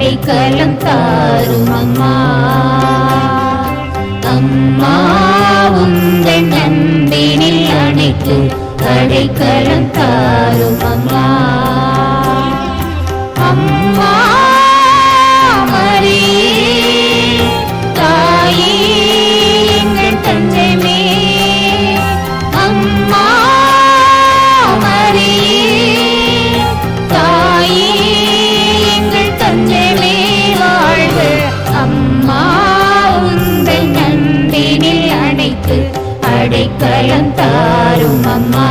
அடைக்கலம் தாரும் அம்மா. அம்மா உங்கள் அன்பினில் அணைத்து அடைக்கலம் தாரும் அம்மா. அம்மா மரியே தாயே எங்கள் தஞ்சமே. அம்மா மரியே தாயே எங்கள் தஞ்சமே வாழ்க. அம்மா உங்கள் அன்பினில் அணைத்து அடைக்கலம் தாரும் அம்மா.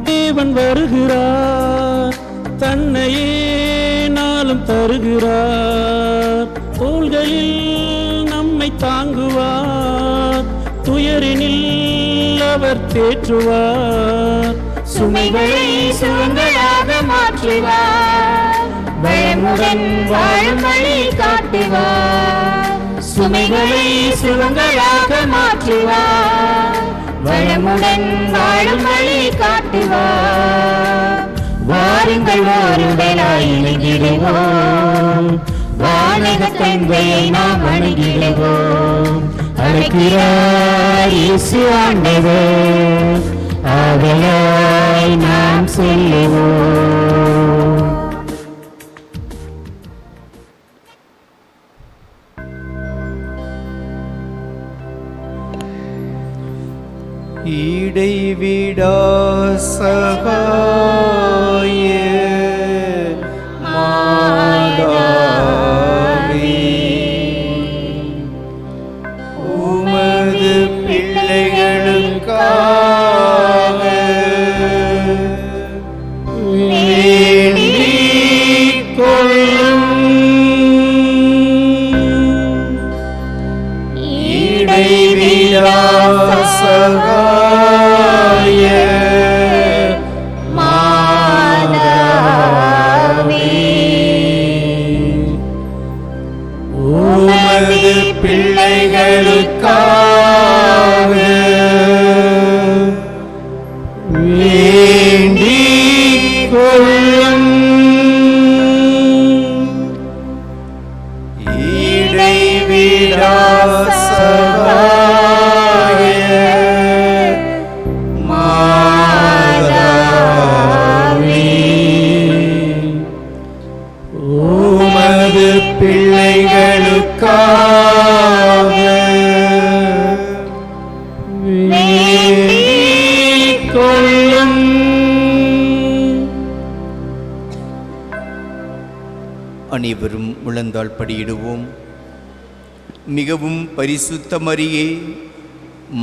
தேவன் வருகிறார், தன்னையே நாளும் தருகிறார். தோள்களில் நம்மை தாங்குவார், துயரினில் அவர் தேற்றுவார். சுமைகளை சுகங்களாக மாற்றுவார், வளமுடன் வாழும் வழி காட்டுவார். சுமைகளை சுகங்களாக மாற்றுவார், வளமுடன் வாழும் வழி காட்டுவார். வாருங்கள் ஒருவராய் இணைந்திடுவோம், வானக தந்தையை நாம் வணங்கிடுவோம். அழைக்கிறார் இயேசு ஆண்டவர், ஆதலாய் நாம் செல்லுவோம். இடைவிடா சகாய மாதாவே, உமது பிள்ளைகளுக்காக வேண்டிக் கொள்ளும். இடைவிடா சகாய மாதாவே, உமது பிள்ளைகளுக்காக வேண்டிக் கொள்ளும். இடைவிடா பிள்ளைகளுக்காக வேண்டிக் கொள்ளும். அனைவரும் முழந்தாள் படியிடுவோம். மிகவும் பரிசுத்த மரியே,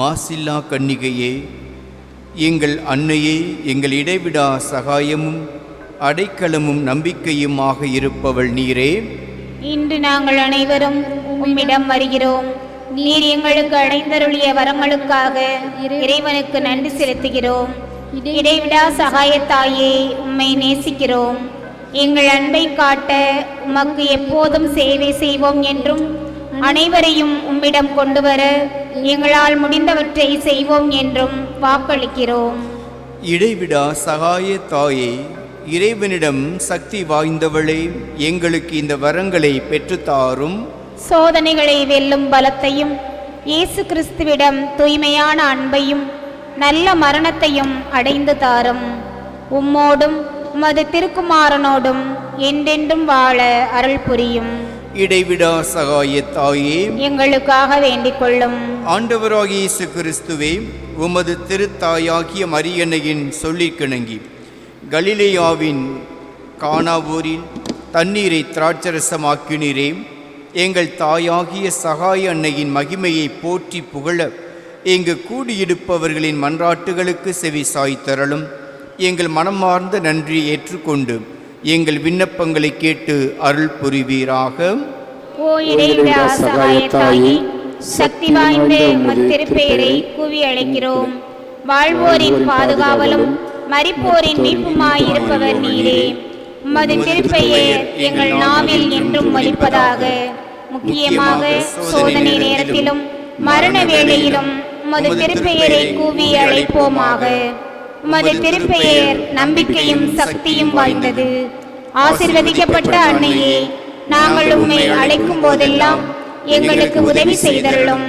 மாசில்லா கன்னிகையே, எங்கள் அன்னையே, எங்கள் இடைவிடா சகாயமும் அடைக்கலமும் நம்பிக்கையுமாக இருப்பவள் நீரே. இன்று நாங்கள் அனைவரும் உம்மிடம் வருகிறோம். நீர் எங்களுக்கு அடைந்தருளிய வரங்களுக்காக இறைவனுக்கு நன்றி செலுத்துகிறோம். இடைவிடா சகாயத்தாயே, உம்மை நேசிக்கிறோம். எங்கள் அன்பை காட்ட உமக்கு எப்போதும் சேவை செய்வோம் என்றும், அனைவரையும் உம்மிடம் கொண்டு வர எங்களால் முடிந்தவற்றை செய்வோம் என்றும் வாக்களிக்கிறோம். இடைவிடா சகாய தாயே, இறைவனிடம் சக்தி வாய்ந்தவளே, எங்களுக்கு இந்த வரங்களை பெற்றுத்தாரும். சோதனைகளை வெல்லும் பலத்தையும், இயேசு கிறிஸ்துவிடம் தூய்மையான அன்பையும் நல்ல மரணத்தையும் அடைந்து தாரும். உம்மோடும் உமது திருக்குமாரனோடும் என்றென்றும் வாழ அருள் புரியும். இடைவிடா சகாய தாயே, எங்களுக்காக வேண்டிக் கொள்ளும். ஆண்டவராகிய இயேசு கிறிஸ்துவே, உமது திருத்தாயாகிய மரியன்னையின் சொல்லிற்கிணங்கி கலிலேயாவின் கானாவூரில் தண்ணீரை திராட்சரசமாக்கினீரே. எங்கள் தாயாகிய சகாய அன்னையின் மகிமையை போற்றி புகழ இங்கு கூடியிருப்பவர்களின் மன்றாட்டுகளுக்கு செவி சாய்த்தரலும். எங்கள் மனமார்ந்த நன்றி ஏற்றுக்கொண்டு எங்கள் விண்ணப்பங்களை கேட்டு அருள் புரிவீராக. ஓ இறைவிடா சகாயத்தாயே, சக்தி வாய்ந்த உமது திருப்பெயரை கூவி அழைக்கிறோம். வாழ்வோரின் பாதுகாவலும் மரிப்போரின் மீட்புமாயிருப்பவர் நீரே. உமது திருப்பெயர் எங்கள் நாவில் என்றும் ஒலிப்பதாக. முக்கியமாக சோதனை நேரத்திலும் மரண வேளையிலும் உமது திருப்பெயரை கூவி அழைப்போமாக. உமது திருப்பெயர் நம்பிக்கையும் சக்தியும் வாய்ந்தது. ஆசீர்வதிக்கப்பட்ட அன்னையே, நாங்கள் உம்மை அழைக்கும் போதெல்லாம் எங்களுக்கு உதவி செய்தருளும்.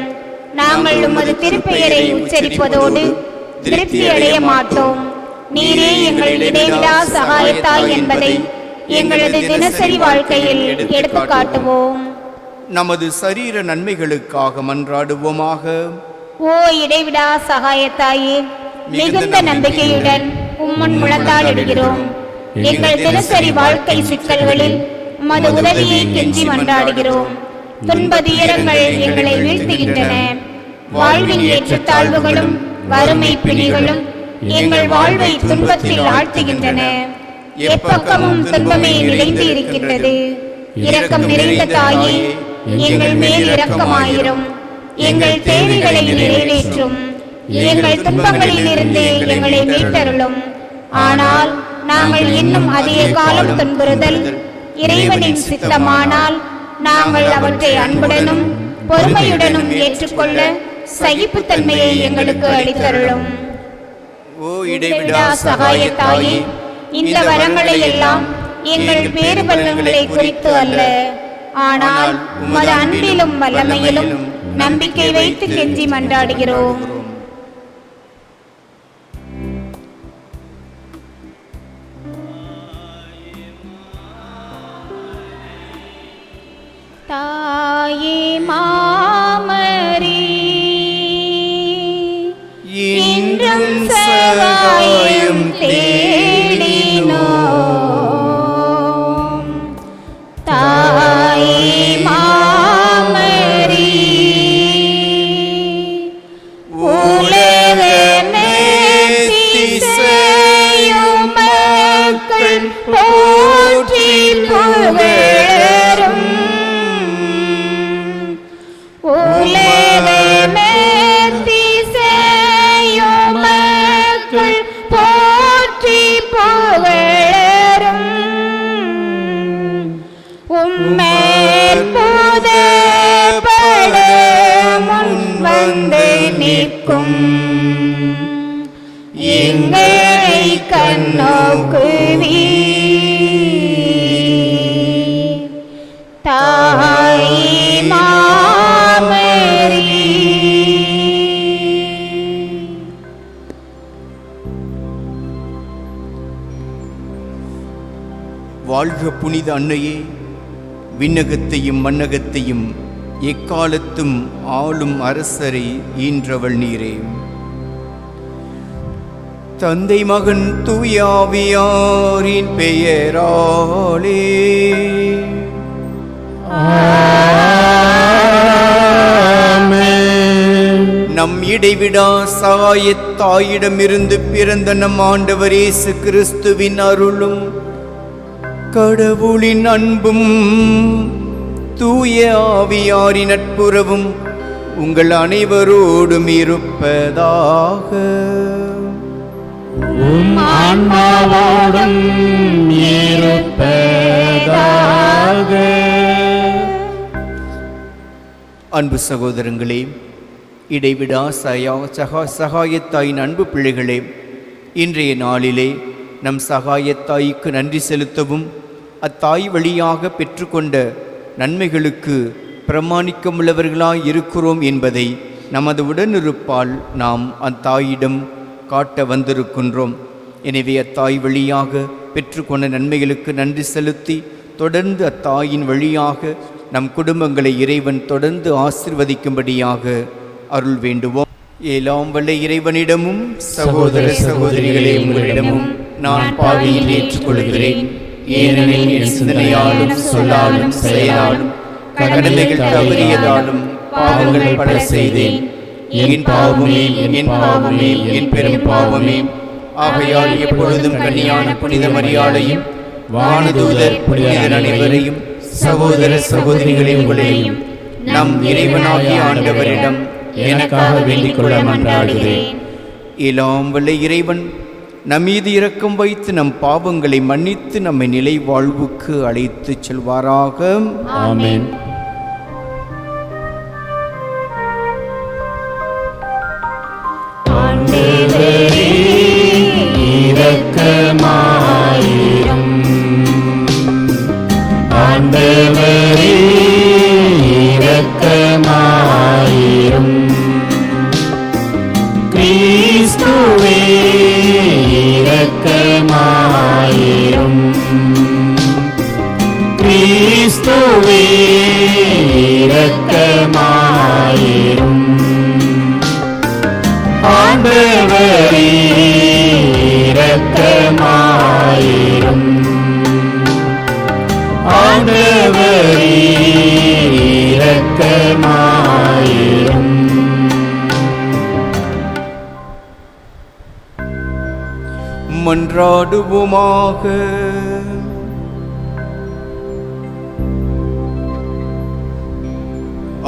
நாங்கள் உமது திருப்பெயரை உச்சரிப்பதோடு திருப்தி அடைய மாட்டோம். நீரே எங்கள் இடைவிடா சகாயத்தாய் என்பதை எங்களது தினசரி வாழ்க்கையில் எடுத்து காட்டுவோம். நமது சரீர நன்மைகளுக்காக மன்றாடுவோமாக. ஓ இடைவிடா சகாயத்தாயே, மிகுந்த நம்பிக்கையுடன் உம்முன் முழந்தாளிடுகிறோம். எங்கள் தினசரி வாழ்க்கை சிக்கல்களில் உமது உதவியை கெஞ்சி மன்றாடுகிறோம். துன்ப துயரங்கள் எங்களை வீழ்த்துகின்றன. வாழ்வின் ஏற்றத்தாழ்வுகளும் வறுமை பிணிகளும் எங்கள் வாழ்வை துன்பத்தில் ஆழ்த்துகின்றன. எப்பக்கமும் துன்பமே நிறைந்து இருக்கின்றது. இரக்கம் நிறைந்த தாயே, எங்கள் மேல் இரக்கமாயிரும். எங்கள் தேவைகளை நிறைவேற்றும். எங்கள் துன்பங்களில் இருந்து எங்களை மீட்டருளும். ஆனால் நாங்கள் இன்னும் அதிக காலம் துன்புறுதல் இறைவனின் சித்தமானால் நாங்கள் அவற்றை அன்புடனும் பொறுமையுடனும் ஏற்றுக்கொள்ள சகிப்புத்தன்மையை எங்களுக்கு அளித்தருளும். ஓ இடைவிடா சகாயத்தாயே, இந்த வரங்களை எல்லாம் எங்கள் பேறுபலன்களை குறித்து அல்ல, ஆனால் உமது அன்பிலும் வல்லமையிலும் நம்பிக்கை வைத்து கெஞ்சி மன்றாடுகிறோம். தாயே மாமரி, இன்றும் சகாயம் தேடினோம். தாயே மாமரி, உலகமே திசையும் மக்கள் போற்றி புகழும். உலகமே திசையும் மக்கள் போற்றி புகழும். உம்மேல் புதைபட முன் வந்து நிற்கும் எங்களை கண்ணோக்குவீர். தாயே மாமரி, வாழ்க புனித அன்னையே, விண்ணகத்தையும் மண்ணகத்தையும் எக்காலத்தும் ஆளும் அரசரை ஈன்றவள் நீரே. தந்தை மகன் தூயாவியாரின் பெயராலே நம் இடைவிடா சகாயத்தாயிடமிருந்து பிறந்த நம் ஆண்டவர் இயேசு கிறிஸ்துவின் அருளும் கடவுளின் அன்பும் தூய ஆவியாரின் நட்புறவும் உங்கள் அனைவரோடும் இருப்பதாக. ஆன்மாவோடும் இருப்பதாக. அன்பு சகோதரங்களே, இடைவிடா சகாயத்தாயின் அன்பு பிள்ளைகளே, இன்றைய நாளிலே நம் சகாயத்தாய்க்கு நன்றி செலுத்தவும் அத்தாய் வழியாக பெற்றுக்கொண்ட நன்மைகளுக்கு பிரமாணிக்கமுள்ளவர்களாய் இருக்கிறோம் என்பதை நமது உடனிருப்பால் நாம் அத்தாயிடம் காட்ட வந்திருக்கின்றோம். எனவே அத்தாய் வழியாக பெற்றுக்கொண்ட நன்மைகளுக்கு நன்றி செலுத்தி தொடர்ந்து அத்தாயின் வழியாக நம் குடும்பங்களை இறைவன் தொடர்ந்து ஆசிர்வதிக்கும்படியாக அருள் வேண்டுவோம். ஏலாம் வல்ல இறைவனிடமும் சகோதர சகோதரிகளே உங்களிடமும் நான் பாவியில் ஏற்றுக்கொள்கிறேன். ஏனெனில் என் சிந்தனையாலும் சொல்லாலும் செயலாலும் கடமைகள் தவறியதாலும் பாவங்கள் பல செய்தேன். என் பாவமே என் பாவமே என் பெரும் பாவமே. ஆகையால் எப்பொழுதும் கன்னியான புனித மரியாதையும் வானதூதர் புனிதர் அனைவரையும் சகோதர சகோதரிகளே உங்களையும் நம் இறைவனாகிய ஆண்டவரிடம் எனக்காக வேண்டிக் கொள்ள மன்றாடுகிறேன். எல்லாம் வல்ல இறைவன் நம் மீது இரக்கம் வைத்து நம் பாவங்களை மன்னித்து நம்மை நிலை வாழ்வுக்கு அழைத்துச் செல்வாராக. ஆமென். ஆண்டவரே இரக்கமாயிரும். ஆண்டவரே இரக்கமாயிரும். கிறிஸ்துவே இரக்கமாயிரும். கிறிஸ்துவே இரக்கமாயிரும். ஆண்டவரே இரக்கமாயிரும். ஆண்டவரே இரக்கமாயிரும். மன்றாடுவோமாக.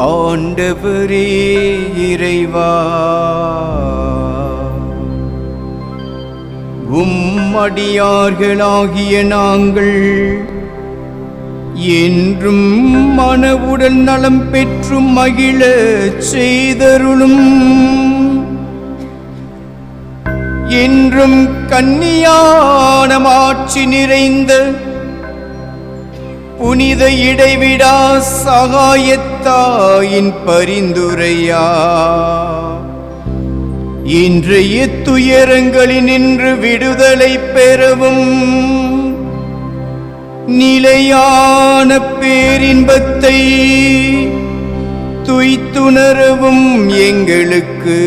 ஆண்டவரே இறைவா, அடியார்களாகிய நாங்கள் என்றும் மனவுடன் நலம் பெற்று மகிழ செய்தருளும். என்றும் கன்னியான மாட்சி நிறைந்த புனித இடைவிடா சகாயத்தாயின் பரிந்துரையா இன்றைய துயரங்களினின்று விடுதலை பெறவும் நிலையான பேரின்பத்தை துய்த்துணரவும் எங்களுக்கு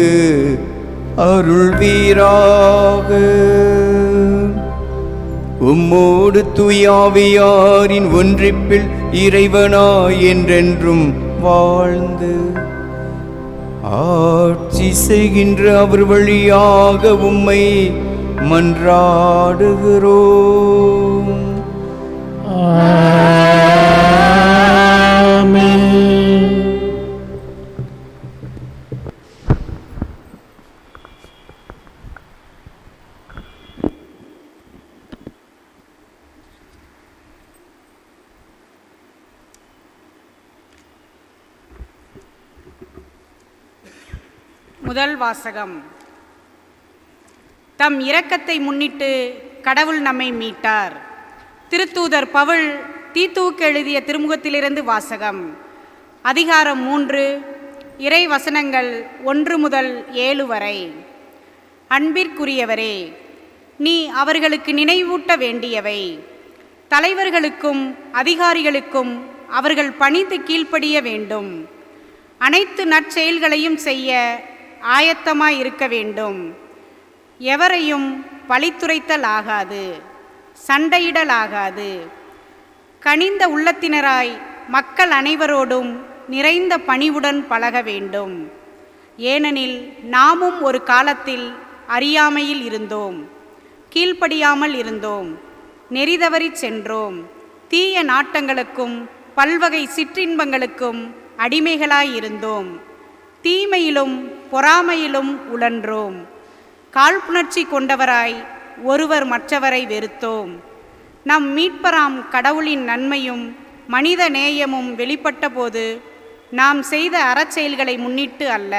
அருள்வீராக. உம்மோடு தூயாவியாரின் ஒன்றிப்பில் இறைவனாய் என்றென்றும் வாழ்ந்து ஆட்சி செய்கின்ற அவர் வழியாக உம்மை மன்றாடுகிறோம். ஆமென். முதல் வாசகம். தம் இரக்கத்தை முன்னிட்டு கடவுள் நம்மை மீட்டார். திருத்தூதர் பவுல் தீத்துவுக்கு எழுதிய திருமுகத்திலிருந்து வாசகம். அதிகாரம் 3, இறை வசனங்கள் 1 முதல் 7 வரை. அன்பிற்குரியவரே, நீ அவர்களுக்கு நினைவூட்ட வேண்டியவை. தலைவர்களுக்கும் அதிகாரிகளுக்கும் அவர்கள் பணிந்து கீழ்ப்படிய வேண்டும். அனைத்து நற்செயல்களையும் செய்ய ஆயத்தமாய் இருக்க வேண்டும். எவரையும் பழித்துரைத்தல் ஆகாது, சண்டையிடல் ஆகாது. கனிந்த உள்ளத்தினராய் மக்கள் அனைவரோடும் நிறைந்த பணிவுடன் பழக வேண்டும். ஏனெனில் நாமும் ஒரு காலத்தில் அறியாமையில் இருந்தோம், கீழ்ப்படியாமல் இருந்தோம், நெறிதவறிச் சென்றோம். தீய நாட்டங்களுக்கும் பல்வகை சிற்றின்பங்களுக்கும் அடிமைகளாயிருந்தோம். தீமையிலும் பொறாமையிலும் உழன்றோம். காழ்ப்புணர்ச்சி கொண்டவராய் ஒருவர் மற்றவரை வெறுத்தோம். நம் மீட்பராம் கடவுளின் நன்மையும் மனித நேயமும் வெளிப்பட்ட போது நாம் செய்த அறச்செயல்களை முன்னிட்டு அல்ல,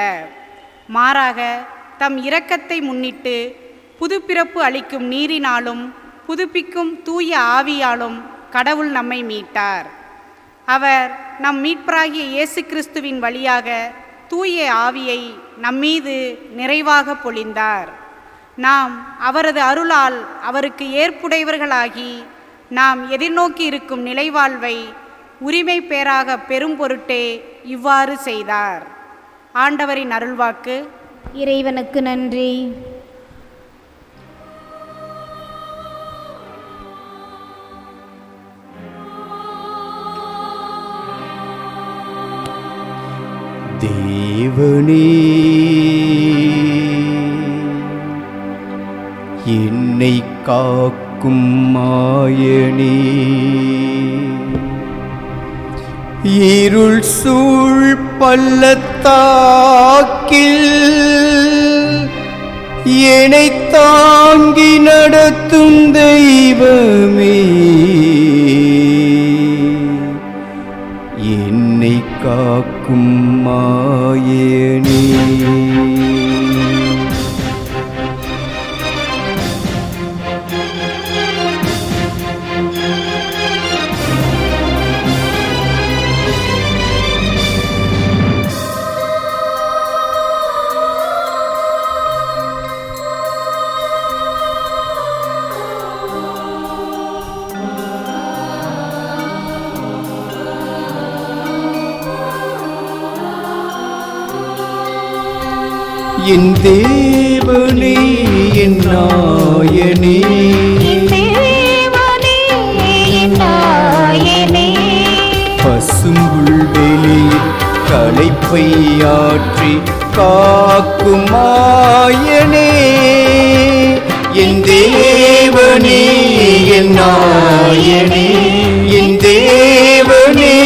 மாறாக தம் இரக்கத்தை முன்னிட்டு புதுப்பிறப்பு அளிக்கும் நீரினாலும் புதுப்பிக்கும் தூய ஆவியாலும் கடவுள் நம்மை மீட்டார். அவர் நம் மீட்பராகிய இயேசு கிறிஸ்துவின் வழியாக தூய ஆவியை நம்மீது நிறைவாக பொழிந்தார். நாம் அவரது அருளால் அவருக்கு ஏற்புடையவர்களாகி நாம் எதிர்நோக்கி இருக்கும் நிலைவாழ்வை உரிமை பேராக பெரும் பொருட்டே இவ்வாறு செய்தார். ஆண்டவரின் அருள்வாக்கு. இறைவனுக்கு நன்றி. தேவனே, என்னை காக்கும் மாயனே, இருள் சூழ் பள்ளத்தாக்கில் என்னை தாங்கி நடத்தும் தெய்வமே, என்னை காக்கும் மாயனே. என் தேவனே, என் நாயனே, பசும்புல் வெளியில் களைப்பை ஆற்றி காக்கும் மாயனே. என் தேவனே, என் நாயனே, என் தேவனே,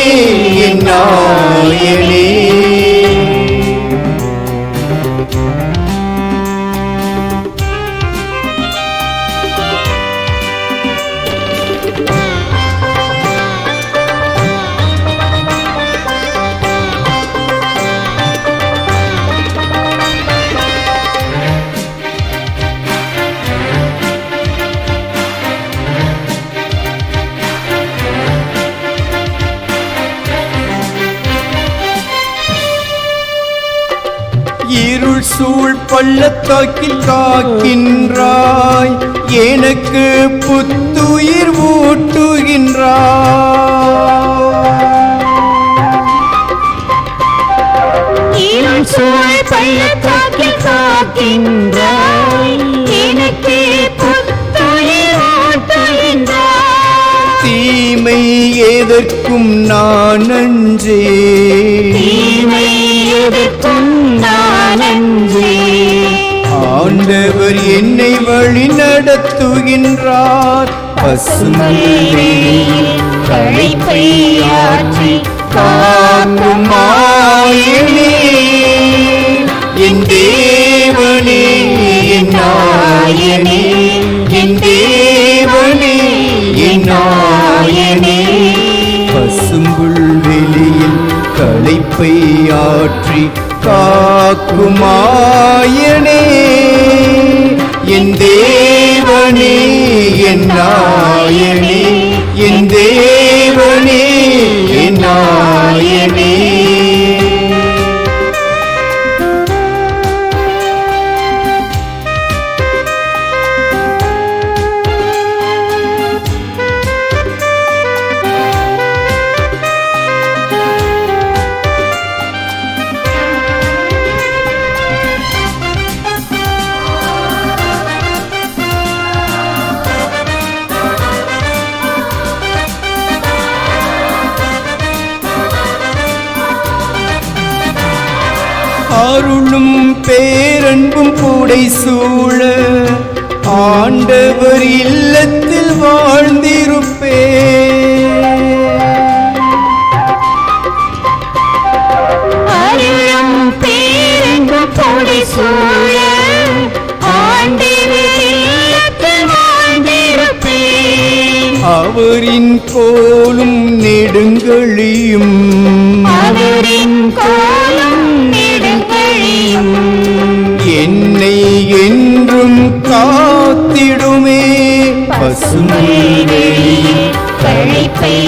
என் நாயனே. இருள் சூழ் பள்ளத்தாக்கில் காக்கின்றாய், எனக்கு புத்துயிர் ஊட்டுகின்றாய். இருள் சூழ் பள்ளத்தாக்கில் காக்கின்றாய், எனக்கு புத்துயிர் ஊட்டுகின்றாய். தீமை எதற்கும் நான் அஞ்சே, தீமை எதற்கும் நான் அஞ்சே. ஆண்டவர் என்னை வழி நடத்துகின்றார், பசுமையில் களைப்பை ஆற்றி காக்கும் மாயனே. என் தேவனே, என் நாயனே, என் தேவனே, என் நாயனே. பசும்புல் வெளியில் களைப்பை ஆற்றி காக்கும் மாயனே. என் தேவனே, என் நாயனே, என் தேவனே, என் நாயனே. அருளும் பேரன்பும் கூடை சூழ ஆண்டவர் இல்லத்தில் வாழ்ந்திருப்பே. அருளும் பேரன்பும் கூடை சூழ ஆண்டவர் இல்லத்தில் வாழ்ந்திருப்பேன். அவரின் கோலும் நெடுங்கழியும், அவரின் கோலும் என்னை என்றும் காத்திடுமே. பசுமையிலே களைப்பை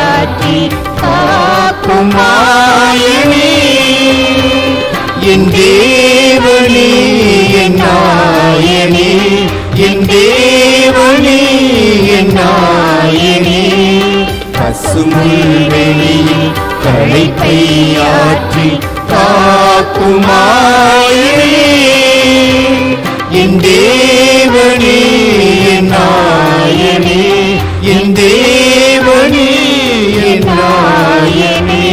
ஆற்றி காக்கும் மாயனே. என் தேவனே, என் நாயனே, என் தேவனே, என் நாயனே. பசுமையில் வெளியில் களைப்பை ஆற்றி காக்கும் மாயனே. என் தேவனே, என் நாயனே, என் தேவனே, என் நாயனே.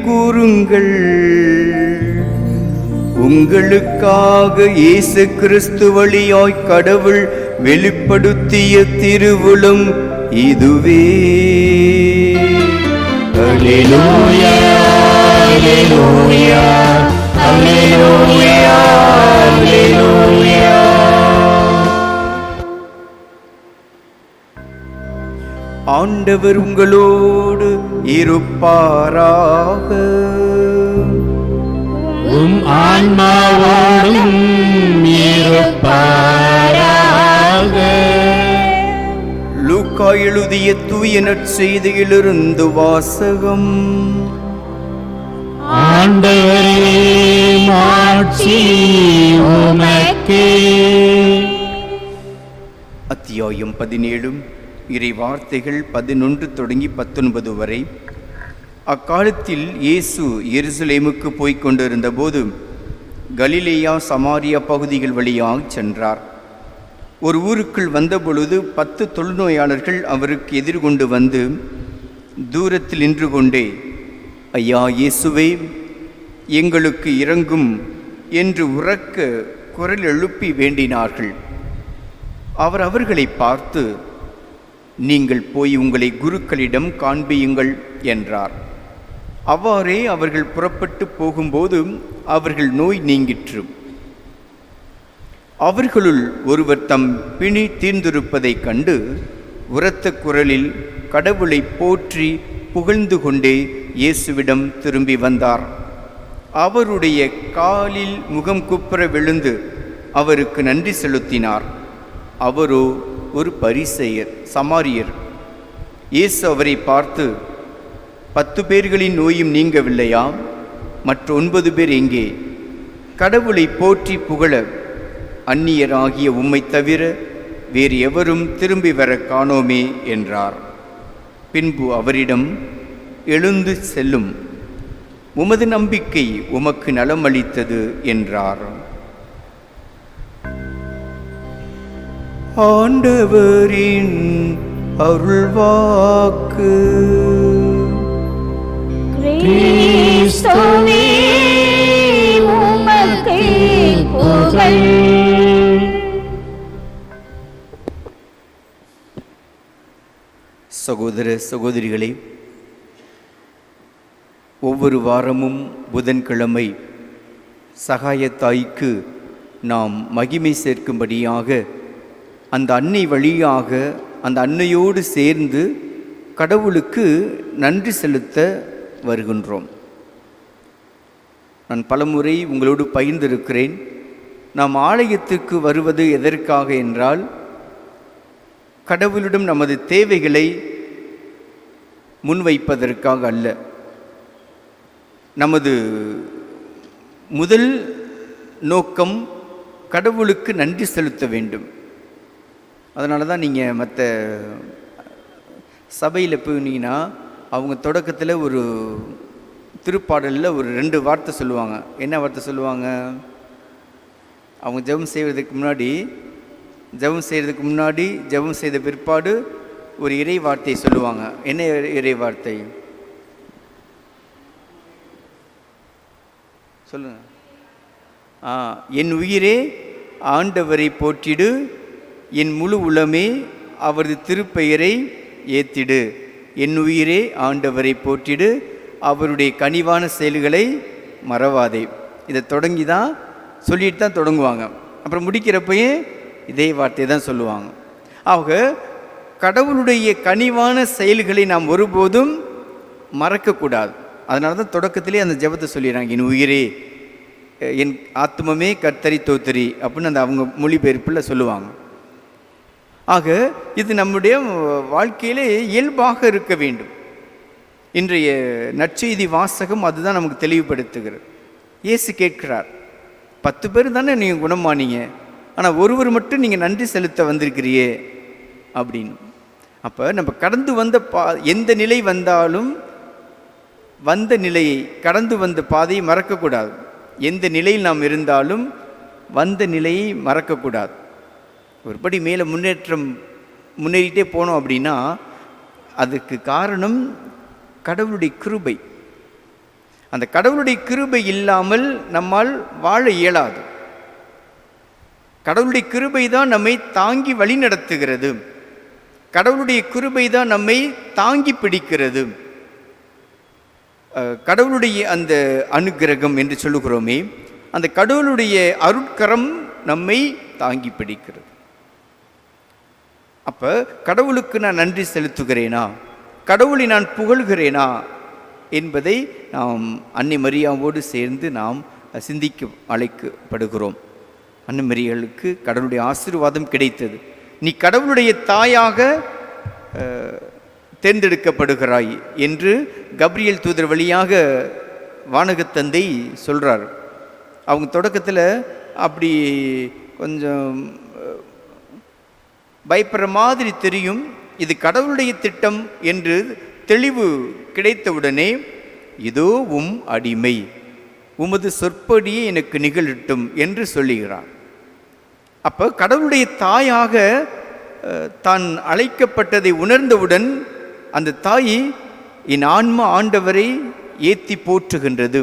கூறுங்கள். உங்களுக்காக இயேசு கிறிஸ்து வழியாய் கடவுள் வெளிப்படுத்திய திருவுளம் இதுவே. அல்லேலூயா, அல்லேலூயா, அல்லேலூயா, அல்லேலூயா. ஆண்டவர் உங்களோடு இருப்பாராக. உம் ஆன்மாவோடும் இருப்பாராக. லூக்கா எழுதிய தூய நற்செய்தியிலிருந்து வாசகம். ஆண்டவரே, மாட்சி உமக்கே. அத்தியாயம் 17, இறை வார்த்தைகள் 11 தொடங்கி 19 வரை. அக்காலத்தில் இயேசு எருசலேமுக்கு போய்க் கொண்டிருந்த போது கலிலேயா சமாரியா பகுதிகள் வழியாக சென்றார். ஒரு ஊருக்குள் வந்தபொழுது 10 தொழுநோயாளர்கள் அவருக்கு எதிர்கொண்டு வந்து தூரத்தில் நின்று கொண்டே, ஐயா இயேசுவே, எங்களுக்கு இரங்கும் என்று உரக்க குரல் எழுப்பி வேண்டினார்கள். அவர் அவர்களை பார்த்து, நீங்கள் போய் உங்களை குருக்களிடம் காண்பியுங்கள் என்றார். அவ்வாறே அவர்கள் புறப்பட்டு போகும்போது அவர்கள் நோய் நீங்கிற்று. அவர்களுள் ஒருவர் தம் பிணி தீர்ந்திருப்பதைக் கண்டு உரத்த குரலில் கடவுளை போற்றி புகழ்ந்து கொண்டே இயேசுவிடம் திரும்பி வந்தார். அவருடைய காலில் முகம் குப்புற விழுந்து அவருக்கு நன்றி செலுத்தினார். அவரோ ஒரு பரிசேயர், சமாரியர். இயேசு அவரை பார்த்து, 10 பேர்களின் நோயும் நீங்கவில்லையா? மற்ற 9 பேர் எங்கே? கடவுளை போற்றி புகழ அந்நியராகிய உம்மை தவிர வேறு எவரும் திரும்பி வர காணோமே என்றார். பின்பு அவரிடம், எழுந்து செல்லும், உமது நம்பிக்கை உமக்கு நலமளித்தது என்றார். ஆண்டவரின் அருள்வாக்கு. கிறிஸ்துவே, உமக்கு புகழ். சகோதர சகோதரிகளே, ஒவ்வொரு வாரமும் புதன்கிழமை சகாயத்தாய்க்கு நாம் மகிமை சேர்க்கும்படியாக அந்த அன்னை வழியாக அந்த அன்னையோடு சேர்ந்து கடவுளுக்கு நன்றி செலுத்த வருகின்றோம். நான் பலமுறை உங்களோடு பகிர்ந்திருக்கிறேன். நாம் ஆலயத்துக்கு வருவது எதற்காக என்றால், கடவுளிடம் நமது தேவைகளை முன்வைப்பதற்காக அல்ல. நமது முதல் நோக்கம் கடவுளுக்கு நன்றி செலுத்த வேண்டும். அதனால தான் நீங்கள் மற்ற சபையில் போனீங்கன்னா அவங்க தொடக்கத்தில் ஒரு திருப்பாடலில் ஒரு 2 வார்த்தை சொல்லுவாங்க. என்ன வார்த்தை சொல்லுவாங்க? அவங்க ஜெபம் செய்வதற்கு முன்னாடி ஜெபம் செய்த பிற்பாடு ஒரு இறை வார்த்தையை சொல்லுவாங்க. என்ன இறை வார்த்தை சொல்லுங்க? என் உயிரே ஆண்டவரை போற்றிடு, என் முழு உளமே அவரது திருப்பெயரை ஏத்திடு. என் உயிரே ஆண்டவரை போற்றிடு, அவருடைய கனிவான செயல்களை மறவாதே. இதை தொடங்கி தான் சொல்லிட்டு தான் தொடங்குவாங்க. அப்புறம் முடிக்கிறப்பயே இதே வார்த்தையை தான் சொல்லுவாங்க. ஆக கடவுளுடைய கனிவான செயல்களை நாம் ஒருபோதும் மறக்கக்கூடாது. அதனால தான் தொடக்கத்திலே அந்த ஜெபத்தை சொல்லிடுறாங்க, என் உயிரே, என் ஆத்மமே கர்த்தரை தோத்தரி அப்படின்னு அந்த அவங்க மொழிபெயர்ப்பில் சொல்லுவாங்க. ஆக இது நம்முடைய வாழ்க்கையிலே இயல்பாக இருக்க வேண்டும். இன்றைய நற்செய்தி வாசகம் அதுதான் நமக்கு தெளிவுபடுத்துகிறது. இயேசு கேட்கிறார், 10 பேர் தானே நீங்கள் குணமானீங்க, ஆனால் ஒருவர் மட்டும் நீங்கள் நன்றி செலுத்த வந்திருக்கிறியே அப்படின்னு. அப்போ நம்ம கடந்து வந்த எந்த நிலை வந்தாலும் வந்த நிலையை, கடந்து வந்த பாதையை மறக்கக்கூடாது. எந்த நிலையில் நாம் இருந்தாலும் வந்த நிலையை மறக்கக்கூடாது. ஒருபடி மேலே முன்னேறிட்டே போனோம் அப்படின்னா அதுக்கு காரணம் கடவுளுடைய கிருபை. அந்த கடவுளுடைய கிருபை இல்லாமல் நம்மால் வாழ இயலாது. கடவுளுடைய கிருபை தான் நம்மை தாங்கி வழி நடத்துகிறது. கடவுளுடைய கிருபை தான் நம்மை தாங்கி பிடிக்கிறது. கடவுளுடைய அந்த அனுக்கிரகம் என்று சொல்லுகிறோமே, அந்த கடவுளுடைய அருட்கரம் நம்மை தாங்கி பிடிக்கிறது. அப்போ கடவுளுக்கு நான் நன்றி செலுத்துகிறேனா, கடவுளை நான் புகழ்கிறேனா என்பதை நாம் அன்னை மரியாவோடு சேர்ந்து நாம் சிந்திக்க அழைக்கப்படுகிறோம். அன்னை மரியாளுக்கு கடவுளுடைய ஆசீர்வாதம் கிடைத்தது. நீ கடவுளுடைய தாயாக தேர்ந்தெடுக்கப்படுகிறாய் என்று கப்ரியேல் தூதர் வழியாக வானகத்தந்தை சொல்கிறார். அவங்க தொடக்கத்தில் அப்படி கொஞ்சம் பயப்படுற மாதிரி தெரியும். இது கடவுளுடைய திட்டம் என்று தெளிவு கிடைத்தவுடனே, இதோ அடிமை, உமது சொற்படியே எனக்கு நிகழட்டும் என்று சொல்லுகிறார். அப்போ கடவுளுடைய தாயாக தான் அழைக்கப்பட்டதை உணர்ந்தவுடன் அந்த தாய் என் ஆன்மா ஆண்டவரை ஏத்தி போற்றுகின்றது.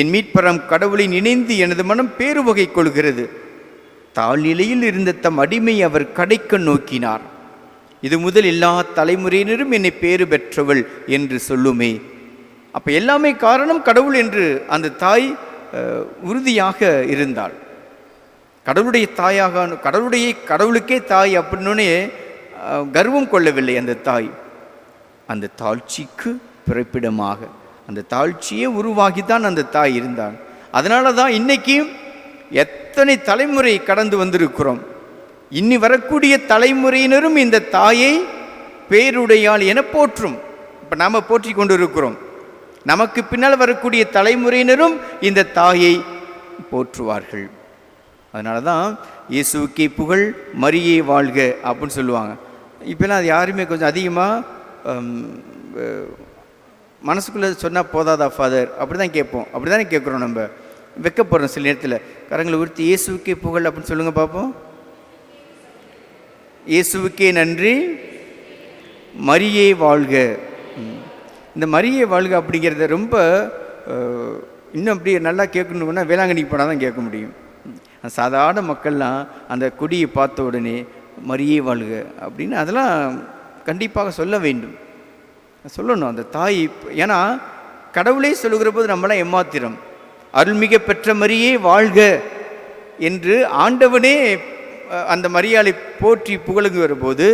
என் மீட்பரம் கடவுளை நினைந்து எனது மனம் பேருவகை கொள்கிறது. தாழ்நிலையில் இருந்த தம் அடிமை அவர் கடைக்க நோக்கினார். இது முதல் எல்லா தலைமுறையினரும் என்னை பேறு பெற்றவள் என்று சொல்லுமே. அப்போ எல்லாமே காரணம் கடவுள் என்று அந்த தாய் உறுதியாக இருந்தாள். கடவுளுடைய தாயாக, கடவுளுக்கே தாய் அப்படின்னே கர்வம் கொள்ளவில்லை அந்த தாய். அந்த தாழ்ச்சிக்கு பிறப்பிடமாக அந்த தாழ்ச்சியே உருவாகித்தான் அந்த தாய் இருந்தாள். அதனால தான் இன்னைக்கு எத்தனை தலைமுறை கடந்து வந்திருக்கிறோம். இன்னி வரக்கூடிய தலைமுறையினரும் இந்த தாயை பேருடையாள் என போற்றும். இப்போ நாம் போற்றி கொண்டு இருக்கிறோம். நமக்கு பின்னால் வரக்கூடிய தலைமுறையினரும் இந்த தாயை போற்றுவார்கள். அதனால தான் இயேசுவுக்கே புகழ், மரியே வாழ்க அப்படின்னு சொல்லுவாங்க. இப்போலாம் அது யாருமே கொஞ்சம் அதிகமாக மனசுக்குள்ளே சொன்னால் போதாதா ஃபாதர், அப்படி தான் கேட்போம். அப்படி தானே கேட்குறோம். நம்ம வெக்கப்படுறோம் சில நேரத்தில். கரங்களை உறுத்தி இயேசுவுக்கே புகழ் அப்படின்னு சொல்லுங்கள் பார்ப்போம். இயேசுவுக்கே நன்றி, மரியே வாழ்க. இந்த மரியே வாழ்க அப்படிங்கிறத ரொம்ப இன்னும் அப்படி நல்லா கேட்கணுன்னா வேளாங்கண்ணிக்கு போனால் தான் கேட்க முடியும். சாதாரண மக்கள்லாம் அந்த கொடியை பார்த்த உடனே மரியே வாழ்க அப்படின்னு அதெல்லாம் கண்டிப்பாக சொல்ல வேண்டும், சொல்லணும் அந்த தாய். ஏன்னா கடவுளே சொல்லுகிற போது நம்மளாம் ஏமாத்திரம். அருள்மிக பெற்ற மரியே வாழ்க என்று ஆண்டவனே அந்த மரியாளை போற்றி புகழுங்கிற போது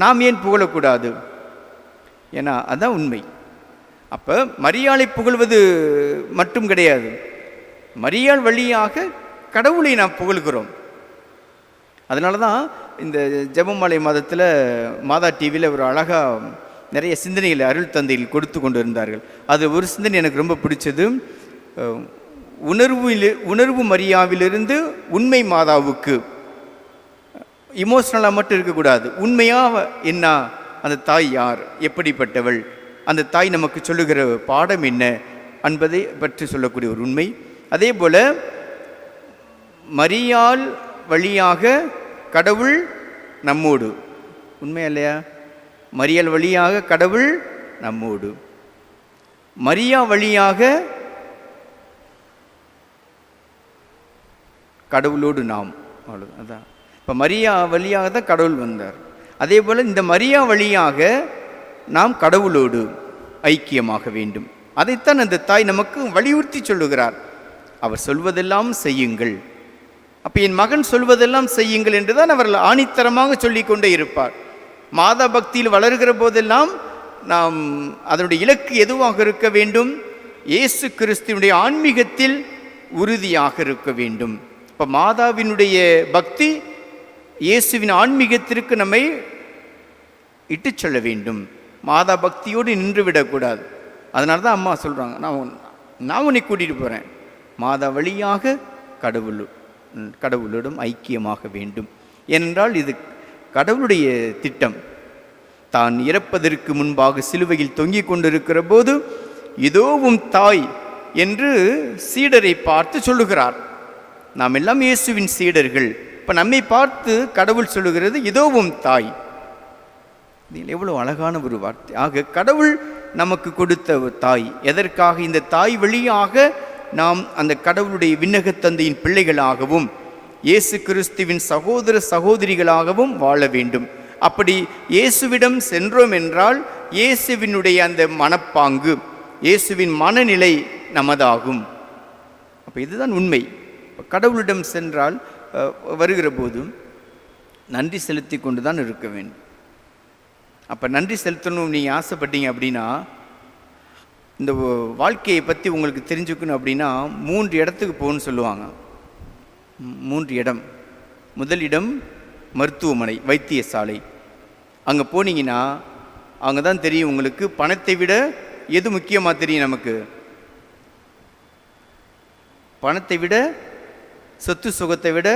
நாம் ஏன் புகழக்கூடாது? ஏன்னா அதுதான் உண்மை. அப்போ மரியாளை புகழ்வது மட்டும் கிடையாது, மரியாள் வழியாக கடவுளை நாம் புகழ்கிறோம். அதனால தான் இந்த ஜெபமாலை மாதத்தில் மாதா டிவியில் ஒரு அழகாக நிறைய சிந்தனைகளை அருள் தந்தையில் கொடுத்து கொண்டு இருந்தார்கள். அது ஒரு சிந்தனை எனக்கு ரொம்ப பிடிச்சது. உணர்வு மரியாவிலிருந்து உண்மை மாதாவுக்கு. இமோஷனலாக மட்டும் இருக்கக்கூடாது, உண்மையாக என்ன, அந்த தாய் யார், எப்படிப்பட்டவள், அந்த தாய் நமக்கு சொல்லுகிற பாடம் என்ன என்பதை பற்றி சொல்லக்கூடிய ஒரு உண்மை. அதே போல் மரியாள் வழியாக கடவுள் நம்மோடு, உண்மையா இல்லையா? மரியாள் வழியாக கடவுள் நம்மோடு, மரியா வழியாக கடவுளோடு நாம். அவ்வளோ அதான். இப்போ மரியா வழியாக தான் கடவுள் வந்தார். அதே போல் இந்த மரியா வழியாக நாம் கடவுளோடு ஐக்கியமாக வேண்டும். அதைத்தான் அந்த தாய் நமக்கு வலியுறுத்தி சொல்லுகிறார். அவர் சொல்வதெல்லாம் செய்யுங்கள். அப்போ என் மகன் சொல்வதெல்லாம் செய்யுங்கள் என்று தான் அவர் ஆணித்தரமாக சொல்லிக்கொண்டே இருப்பார். மாதா பக்தியில் வளர்கிற போதெல்லாம் நாம் அதனுடைய இலக்கு எதுவாக இருக்க வேண்டும்? இயேசு கிறிஸ்துவினுடைய ஆன்மீகத்தில் உறுதியாக இருக்க வேண்டும். இப்போ மாதாவினுடைய பக்தி இயேசுவின் ஆன்மீகத்திற்கு நம்மை இட்டு செல்ல வேண்டும். மாதா பக்தியோடு நின்று விடக்கூடாது. அதனால தான் அம்மா சொல்கிறாங்க, நான் உன்னை கூட்டிகிட்டு போகிறேன், மாதா வழியாக கடவுளோடும் ஐக்கியமாக வேண்டும். ஏனென்றால் இது கடவுளுடைய திட்டம். தான் இறப்பதற்கு முன்பாக சிலுவையில் தொங்கிக் கொண்டிருக்கிற போது இதோவும் தாய் என்று சீடரை பார்த்து சொல்லுகிறார். நாம் எல்லாம் இயேசுவின் சீடர்கள். இப்போ நம்மை பார்த்து கடவுள் சொல்லுகிறது இதோவும் தாய். இதில் எவ்வளோ அழகான ஒரு வார்த்தை. ஆக கடவுள் நமக்கு கொடுத்த ஒரு தாய். எதற்காக? இந்த தாய் வழியாக நாம் அந்த கடவுளுடைய விண்ணக தந்தையின் பிள்ளைகளாகவும் இயேசு கிறிஸ்துவின் சகோதர சகோதரிகளாகவும் வாழ வேண்டும். அப்படி இயேசுவிடம் சென்றோம் என்றால் இயேசுவினுடைய அந்த மனப்பாங்கு, இயேசுவின் மனநிலை நமதாகும். அப்போ இதுதான் உண்மை. கடவுளிடம் சென்றால் வருகிற போதும் நன்றி செலுத்தி கொண்டு தான் இருக்க வேண்டும். அப்போ நன்றி செலுத்தணும் நீங்கள் ஆசைப்பட்டீங்க அப்படின்னா, இந்த வாழ்க்கையை பற்றி உங்களுக்கு தெரிஞ்சுக்கணும் அப்படின்னா 3 இடத்துக்கு போகணும்னு சொல்லுவாங்க. 3 இடம். முதல் இடம் மருத்துவமனை, வைத்தியசாலை. அங்கே போனீங்கன்னா அங்கே தான் தெரியும் உங்களுக்கு பணத்தை விட எது முக்கியமாக தெரியும். நமக்கு பணத்தை விட, சொத்து சுகத்தை விட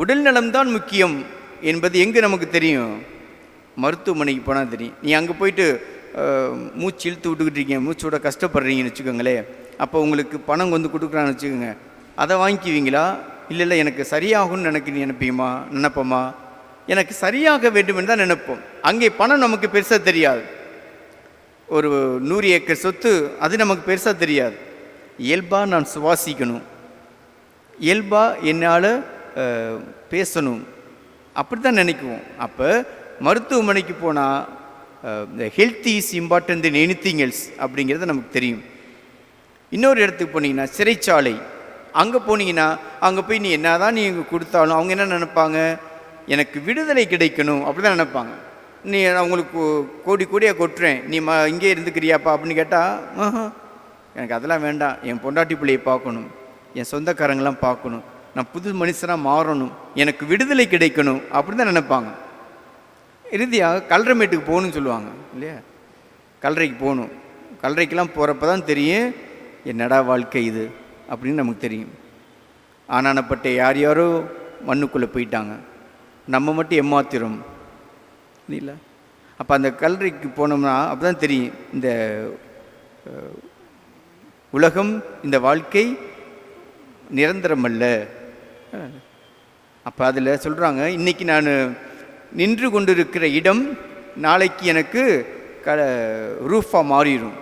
உடல் நலம்தான் முக்கியம் என்பது எங்கே நமக்கு தெரியும்? மருத்துவமனைக்கு போனால் தெரியும். நீ அங்கே போயிட்டு மூச்சு இழுத்து விட்டுக்கிட்டு இருக்கீங்க, மூச்சோட கஷ்டப்படுறீங்கன்னு வச்சுக்கோங்களேன். அப்போ உங்களுக்கு பணம் வந்து கொடுக்குறான்னு வச்சுக்கோங்க, அதை வாங்கிக்குவீங்களா? இல்லை எனக்கு சரியாகும்னு நினைப்போமா? எனக்கு சரியாக வேண்டும் தான் நினைப்போம். அங்கே பணம் நமக்கு பெருசாக தெரியாது. ஒரு 100 ஏக்கர் சொத்து அது நமக்கு பெருசாக தெரியாது. இயல்பாக நான் சுவாசிக்கணும், இயல்பாக என்னால் பேசணும், அப்படி தான் நினைக்குவோம். அப்போ மருத்துவமனைக்கு போனால் இந்த health is important then anything else அப்படிங்கிறது நமக்கு தெரியும். இன்னொரு இடத்துக்கு போனீங்கன்னா சிறைச்சாலை. அங்கே போனீங்கன்னா அங்கே போய் நீ என்ன தான் நீ கொடுத்தாலும் அவங்க என்ன நினைப்பாங்க? எனக்கு விடுதலை கிடைக்கணும் அப்படி தான் நினைப்பாங்க. நீ அவங்களுக்கு கோடியாக கொட்டுறேன், நீ இங்கே இருந்துக்கிறியாப்பா அப்படின்னு கேட்டால் எனக்கு அதெல்லாம் வேண்டாம், என் பொண்டாட்டி பிள்ளையை பார்க்கணும், என் சொந்தக்காரங்களாம் பார்க்கணும், நான் புது மனுஷனாக மாறணும், எனக்கு விடுதலை கிடைக்கணும் அப்படி தான் நினைப்பாங்க. இறுதியாக கல்றமேட்டுக்கு போகணும்னு சொல்லுவாங்க இல்லையா? கல்லறைக்கு போகணும். கல்லறைக்கெல்லாம் போகிறப்ப தான் தெரியும் என்னடா வாழ்க்கை இது அப்படின்னு நமக்கு தெரியும். ஆனானப்பட்ட யாரோ மண்ணுக்குள்ளே போயிட்டாங்க, நம்ம மட்டும் ஏமாத்திரம் இல்லை. அப்போ அந்த கல்லறைக்கு போனோம்னா அப்போ தான் தெரியும் இந்த உலகம், இந்த வாழ்க்கை நிரந்தரமல்ல. அப்போ அதில் சொல்கிறாங்க, இன்றைக்கி நான் நின்று கொண்டிருக்கிற இடம் நாளைக்கு எனக்கு ரூஃபாக மாறிடும்.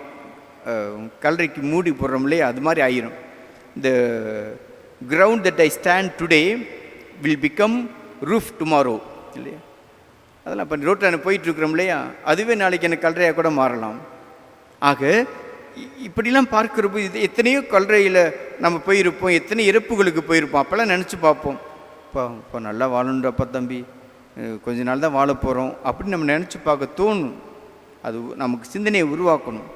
கல்லறைக்கு மூடி போடுறோம் இல்லையா, அது மாதிரி ஆயிரும். இந்த ground that I stand today will become roof tomorrow இல்லையா? அதெல்லாம் இப்போ ரோட்டில் போயிட்டுருக்குறோம் இல்லையா, அதுவே நாளைக்கு எனக்கு கல்லறையாக கூட மாறலாம். ஆக இப்படிலாம் பார்க்குறப்போ இது எத்தனையோ கல்லறையில் நம்ம போயிருப்போம், எத்தனை இறப்புகளுக்கு போயிருப்போம். அப்போல்லாம் நினச்சி பார்ப்போம், இப்போ நல்லா வாழணுன்றப்பா தம்பி, கொஞ்ச நாள் தான் வாழ போகிறோம் அப்படின்னு நம்ம நினச்சி பார்க்க தோணும். அது நமக்கு சிந்தனையை உருவாக்கணும்.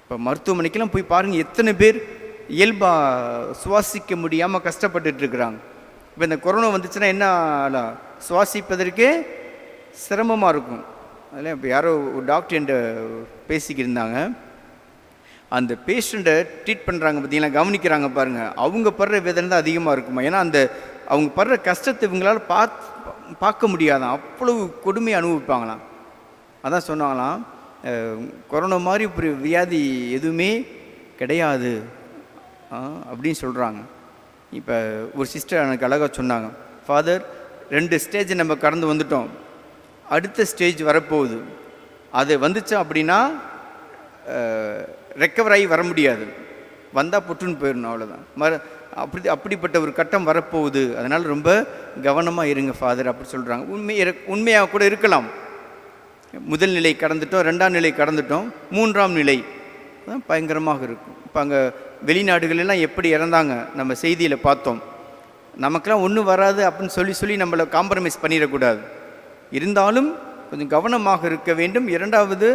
இப்போ மருத்துவமனைக்கெல்லாம் போய் பாருங்கள், எத்தனை பேர் இயல்பாக சுவாசிக்க முடியாமல் கஷ்டப்பட்டுருக்குறாங்க. இப்போ இந்த கொரோனா வந்துச்சுன்னா என்ன, சுவாசிப்பதற்கே சிரமமாக இருக்கும். அதில் இப்போ யாரோ ஒரு டாக்டர் என்கிட்ட பேசிக்கிருந்தாங்க. அந்த பேஷண்ட்டை ட்ரீட் பண்ணுறாங்க பார்த்தீங்களா, கவனிக்கிறாங்க பாருங்கள், அவங்க படுற வேதனை தான் அதிகமாக இருக்குமா. ஏன்னா அந்த அவங்க படுற கஷ்டத்தை இவங்களால் பார்க்க முடியாதான், அவ்வளவு கொடுமையை அனுபவிப்பாங்களாம். அதான் சொன்னாங்களாம், கொரோனா மாதிரி ஒரு வியாதி எதுவுமே கிடையாது அப்படின்னு சொல்கிறாங்க. இப்போ ஒரு சிஸ்டர் எனக்கு அழகாக சொன்னாங்க, ஃபாதர் 2 ஸ்டேஜை நம்ம கடந்து வந்துட்டோம், அடுத்த ஸ்டேஜ் வரப்போகுது, அது வந்துச்சா அப்படின்னா ரெக்கவர் ஆகி வர முடியாது, வந்தால் புற்றுன்னு போயிடணும், அவ்வளோதான். அப்படிப்பட்ட ஒரு கட்டம் வரப்போகுது, அதனால் ரொம்ப கவனமாக இருங்க ஃபாதர் அப்படி சொல்கிறாங்க. உண்மையாக கூட இருக்கலாம். முதல் நிலை கடந்துட்டோம், 2ஆம் நிலை கடந்துட்டோம், 3ஆம் நிலை தான் பயங்கரமாக இருக்கும். இப்போ அங்கே வெளிநாடுகளெல்லாம் எப்படி இறந்தாங்க நம்ம செய்தியில் பார்த்தோம். நமக்கெல்லாம் ஒன்றும் வராது அப்படின்னு சொல்லி நம்மளை காம்ப்ரமைஸ் பண்ணிடக்கூடாது. இருந்தாலும் கொஞ்சம் கவனமாக இருக்க வேண்டும். 2வது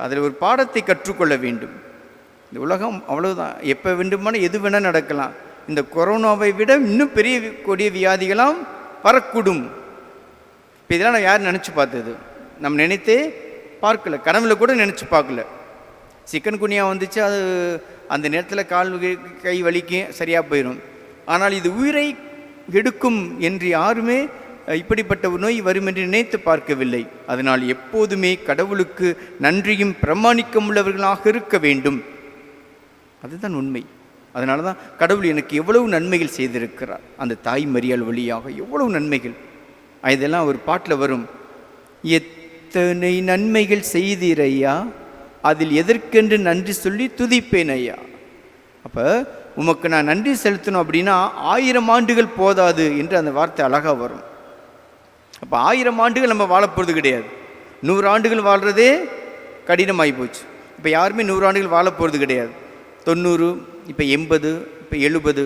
அதில் ஒரு பாடத்தை கற்றுக்கொள்ள வேண்டும். இந்த உலகம் அவ்வளோதான், எப்போ வேண்டுமானால் எது வேணால் நடக்கலாம். இந்த கொரோனாவை விட இன்னும் பெரிய கொடிய வியாதிகளாம் வரக்கூடும். இப்போ இதெல்லாம் நான் யார் நினச்சி பார்த்தது? நம்ம நினைத்தே பார்க்கல, கனவுல கூட நினச்சி பார்க்கல. சிக்கன் குனியா வந்துச்சு, அது அந்த நேரத்தில் கால் கை வலிக்கும், சரியாக போயிடும். ஆனால் இது உயிரை எடுக்கும் என்று யாருமே இப்படிப்பட்ட ஒரு நோய் வரும் என்று நினைத்து பார்க்கவில்லை. அதனால் எப்போதுமே கடவுளுக்கு நன்றியும் பிரமாணிக்கம் உள்ளவர்களாக இருக்க வேண்டும். அதுதான் உண்மை. அதனால தான் கடவுள் எனக்கு எவ்வளவு நன்மைகள் செய்திருக்கிறார், அந்த தாய் மரியாள் வழியாக எவ்வளவு நன்மைகள். இதெல்லாம் ஒரு பாட்டில் வரும், எத்தனை நன்மைகள் செய்திரையா அதில் எதற்கென்று நன்றி சொல்லி துதிப்பேன் ஐயா. அப்போ உமக்கு நான் நன்றி செலுத்தணும் அப்படின்னா 1000 ஆண்டுகள் போதாது என்று அந்த வார்த்தை அழகாக வரும். அப்போ 1000 ஆண்டுகள் நம்ம வாழப்போகிறது கிடையாது. 100 ஆண்டுகள் வாழ்கிறதே கடினமாகி போச்சு. இப்போ யாருமே 100 ஆண்டுகள் வாழப்போகிறது கிடையாது. 90, இப்போ 80, இப்போ 70,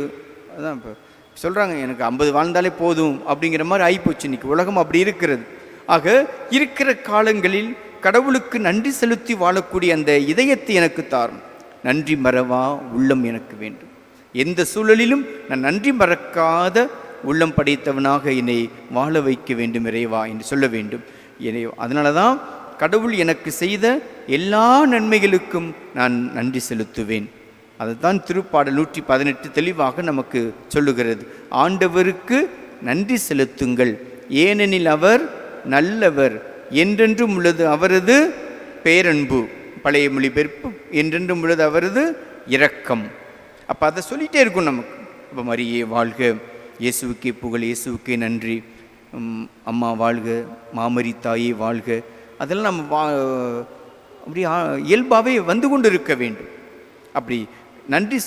அதான் இப்போ சொல்கிறாங்க எனக்கு 50 வாழ்ந்தாலே போதும் அப்படிங்கிற மாதிரி ஆகிப்போச்சு. இன்றைக்கி உலகம் அப்படி இருக்கிறது. ஆக இருக்கிற காலங்களில் கடவுளுக்கு நன்றி செலுத்தி வாழக்கூடிய அந்த இதயத்தை எனக்கு தாரும். நன்றி மறவா உள்ளம் எனக்கு வேண்டும். எந்த சூழலிலும் நான் நன்றி மறக்காத உள்ளம் படைத்தவனாக என்னை வாழ வைக்க வேண்டும் இறைவா என்று சொல்ல வேண்டும். அதனால தான் கடவுள் எனக்கு செய்த எல்லா நன்மைகளுக்கும் நான் நன்றி செலுத்துவேன். அதுதான் திருப்பாடல் 118 தெளிவாக நமக்கு சொல்லுகிறது. ஆண்டவருக்கு நன்றி செலுத்துங்கள், ஏனெனில் அவர் நல்லவர், என்றென்றும் உள்ளது அவரது பேரன்பு. பழைய மொழிபெயர்ப்பு என்றென்றும் உள்ளது அவரது இரக்கம். அப்போ அதை சொல்லிகிட்டே இருக்கும் நமக்கு. இப்போ மரியே வாழ்க, இயேசுவுக்கே புகழ், இயேசுவுக்கே நன்றி, அம்மா வாழ்க, மாமரி தாயே வாழ்க, அதெல்லாம் நம்ம அப்படி இயல்பாகவே வந்து கொண்டு இருக்க வேண்டும். அப்படி நன்றி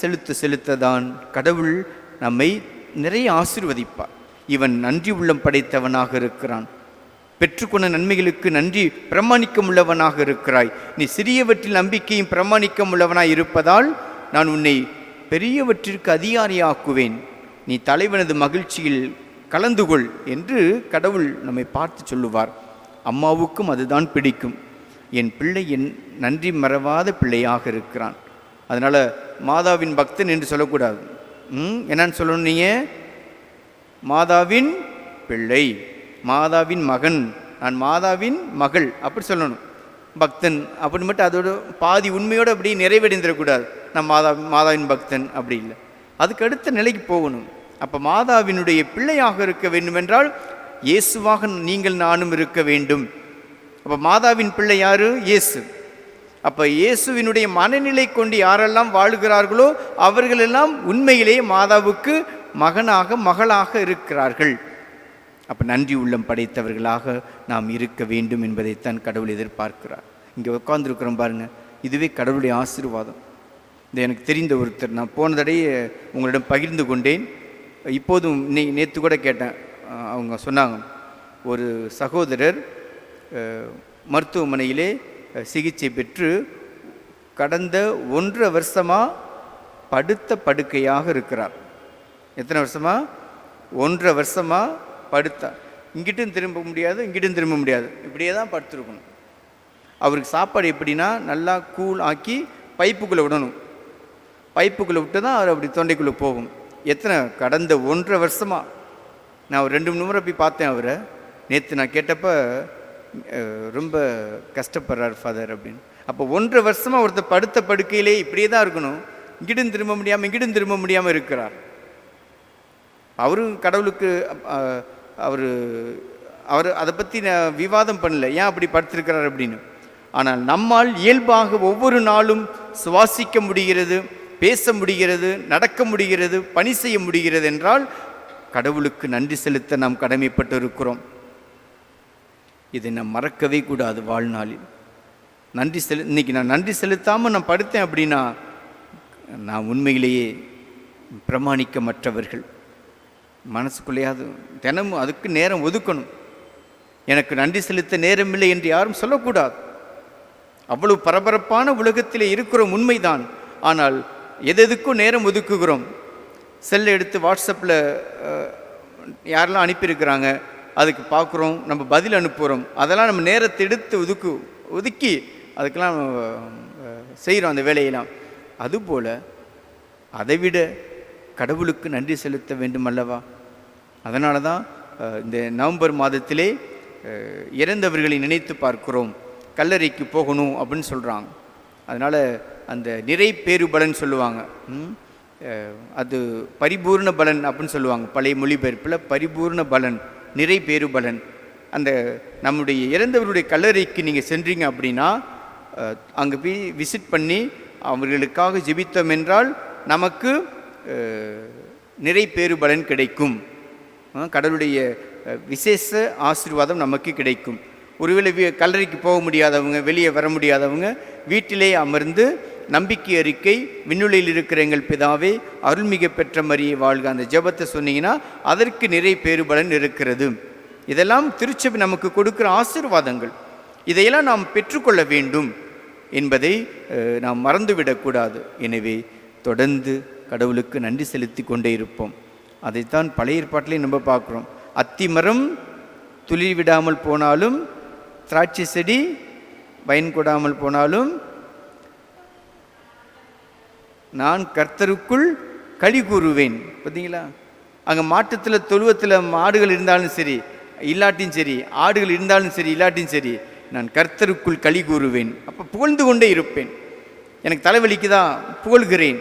செலுத்ததான் கடவுள் நம்மை நிறைய ஆசீர்வதிப்பார். இவன் நன்றி உள்ளம் படைத்தவனாக இருக்கிறான், பெற்றுக்கொண்ட நன்மைகளுக்கு நன்றி பிரமாணிக்கம் உள்ளவனாக இருக்கிறாய். நீ சிறியவற்றில் நம்பிக்கையும் பிரமாணிக்கம் உள்ளவனாய் இருப்பதால் நான் உன்னை பெரியவற்றிற்கு அதிகாரியாக்குவேன். நீ தலைவனது மகிழ்ச்சியில் கலந்து கொள் என்று கடவுள் நம்மை பார்த்து சொல்லுவார். அம்மாவுக்கும் அதுதான் பிடிக்கும். என் பிள்ளை என் நன்றி மறவாத பிள்ளையாக இருக்கிறான். அதனால் மாதாவின் பக்தன் என்று சொல்லக்கூடாது. என்னன்னு சொல்லணும்? நீங்கள் மாதாவின் பிள்ளை, மாதாவின் மகன், நான் மாதாவின் மகள் அப்படி சொல்லணும். பக்தன் அப்படி மட்டும் அதோட பாதி உண்மையோடு அப்படி நிறைவடைந்துடக்கூடாது. நான் மாதாவின் பக்தன் அப்படி இல்லை, அதுக்கு அடுத்த நிலைக்கு போகணும். அப்போ மாதாவினுடைய பிள்ளையாக இருக்க வேண்டுமென்றால் இயேசுவாக நீங்கள் நானும் இருக்க வேண்டும். அப்போ மாதாவின் பிள்ளை யாரு? இயேசு. அப்போ இயேசுவினுடைய மனநிலை கொண்டு யாரெல்லாம் வாழுகிறார்களோ அவர்களெல்லாம் உண்மையிலேயே மாதாவுக்கு மகனாக மகளாக இருக்கிறார்கள். அப்போ நன்றி உள்ளம் படைத்தவர்களாக நாம் இருக்க வேண்டும் என்பதைத்தான் கடவுள் எதிர்பார்க்கிறார். இங்கே உட்கார்ந்துருக்கிறோம் பாருங்கள், இதுவே கடவுளுடைய ஆசீர்வாதம். இது எனக்கு தெரிந்த ஒருத்தர், நான் போன தடையே உங்களிடம் பகிர்ந்து கொண்டேன். இப்போதும் நேற்று கூட கேட்டேன். அவங்க சொன்னாங்க, ஒரு சகோதரர் மருத்துவமனையிலே சிகிச்சை பெற்று கடந்த 1.5 வருஷமாக படுத்த படுக்கையாக இருக்கிறார். எத்தனை வருஷமா? 1.5 வருஷமாக படுத்தா. இங்கிட்டும் திரும்ப முடியாது, இங்கிட்டும் திரும்ப முடியாது, இப்படியே தான் படுத்துருக்கணும். அவருக்கு சாப்பாடு எப்படின்னா நல்லா கூழ் ஆக்கி பைப்புக்குள்ளே விடணும். பைப்புக்குள்ளே விட்டு தான் அவர் அப்படி தொண்டைக்குள்ளே போகும். எத்தனை? கடந்த 1.5 வருஷமாக. நான் ஒரு 2-3 முறை போய் பார்த்தேன் அவரை. நேற்று நான் கேட்டப்போ ரொம்ப கஷ்டப்படுறார் ஃபாதர் அப்படின்னு. அப்போ 1.5 வருஷமாக ஒருத்தர் படுத்த படுக்கையிலே இப்படியே தான் இருக்கணும். இங்கிட்டும் திரும்ப முடியாமல் இங்கிட்டும் திரும்ப முடியாமல் இருக்கிறார். அவரும் கடவுளுக்கு அவர் அதை பற்றி நான் விவாதம் பண்ணல, ஏன் அப்படி படுத்திருக்கிறார் அப்படின்னு. ஆனால் நம்மால் இயல்பாக ஒவ்வொரு நாளும் சுவாசிக்க முடிகிறது, பேச முடிகிறது, நடக்க முடிகிறது, பணி செய்ய முடிகிறது என்றால் கடவுளுக்கு நன்றி செலுத்த நாம் கடமைப்பட்டு இருக்கிறோம். இதை நாம் மறக்கவே கூடாது வாழ்நாளில். இன்னைக்கு நான் நன்றி செலுத்தாமல் நான் படுத்தேன் அப்படின்னா நான் உண்மையிலேயே பிரமாணிக்கமற்றவர்கள். மனசுக்குள்ளேயாவது தினமும் அதுக்கு நேரம் ஒதுக்கணும். எனக்கு நன்றி செலுத்த நேரமில்லை என்று யாரும் சொல்லக்கூடாது. அவ்வளவு பரபரப்பான உலகத்திலே இருக்கிறோம், உண்மைதான். ஆனால் எதுக்கும் நேரம் ஒதுக்குகிறோம். செல்லை எடுத்து வாட்ஸ்அப்பில் யாரெல்லாம் அனுப்பியிருக்கிறாங்க அதுக்கு பார்க்குறோம், நம்ம பதில் அனுப்புகிறோம். அதெல்லாம் நம்ம நேரத்தை எடுத்து ஒதுக்கி அதுக்கெல்லாம் செய்கிறோம் அந்த வேலையெல்லாம். அதுபோல் அதைவிட கடவுளுக்கு நன்றி செலுத்த வேண்டும் அல்லவா? அதனால தான் இந்த நவம்பர் மாதத்திலே இறந்தவர்களை நினைத்து பார்க்கிறோம். கல்லறைக்கு போகணும் அப்படின்னு சொல்கிறாங்க. அதனால் அந்த நிறை பேறு பலன் சொல்லுவாங்க. அது பரிபூர்ண பலன் அப்படின்னு சொல்லுவாங்க. பழைய மொழிபெயர்ப்பில் பரிபூர்ண பலன், நிறை பேறு பலன். அந்த நம்முடைய இறந்தவருடைய கல்லறைக்கு நீங்கள் சென்றீங்க அப்படின்னா அங்கே போய் விசிட் பண்ணி அவர்களுக்காக ஜெபித்தோம் என்றால் நமக்கு நிறை பேறு பலன் கிடைக்கும். கடவுளுடைய விசேஷ ஆசீர்வாதம் நமக்கு கிடைக்கும். ஒருவேளை கல்லறைக்கு போக முடியாதவங்க, வெளியே வர முடியாதவங்க வீட்டிலே அமர்ந்து நம்பிக்கை அறிக்கை, விண்ணுலையில் இருக்கிற எங்கள் பிதாவே, அருள்மிக பெற்ற மரியை வாழ்க, அந்த ஜெபத்தை சொன்னீங்கன்னா அதற்கு நிறைய பேறுபலன் இருக்கிறது. இதெல்லாம் திருச்சபை நமக்கு கொடுக்கிற ஆசீர்வாதங்கள். இதையெல்லாம் நாம் பெற்றுக்கொள்ள வேண்டும் என்பதை நாம் மறந்துவிடக்கூடாது. எனவே தொடர்ந்து கடவுளுக்கு நன்றி செலுத்தி கொண்டே இருப்போம். அதைத்தான் பழைய ஏற்பாட்டிலையும் நம்ம பார்க்குறோம். அத்திமரம் துளிர் விடாமல் போனாலும், திராட்சை செடி பயன் கொடாமல் போனாலும், நான் கர்த்தருக்குள் களி கூறுவேன். பார்த்தீங்களா? அங்கே மாற்றத்தில் தொழுவத்தில் மாடுகள் இருந்தாலும் சரி இல்லாட்டியும் சரி, ஆடுகள் இருந்தாலும் சரி இல்லாட்டியும் சரி, நான் கர்த்தருக்குள் களி கூறுவேன். அப்போ புகழ்ந்து கொண்டே இருப்பேன். எனக்கு தலைவலிக்குதா, புகழ்கிறேன்.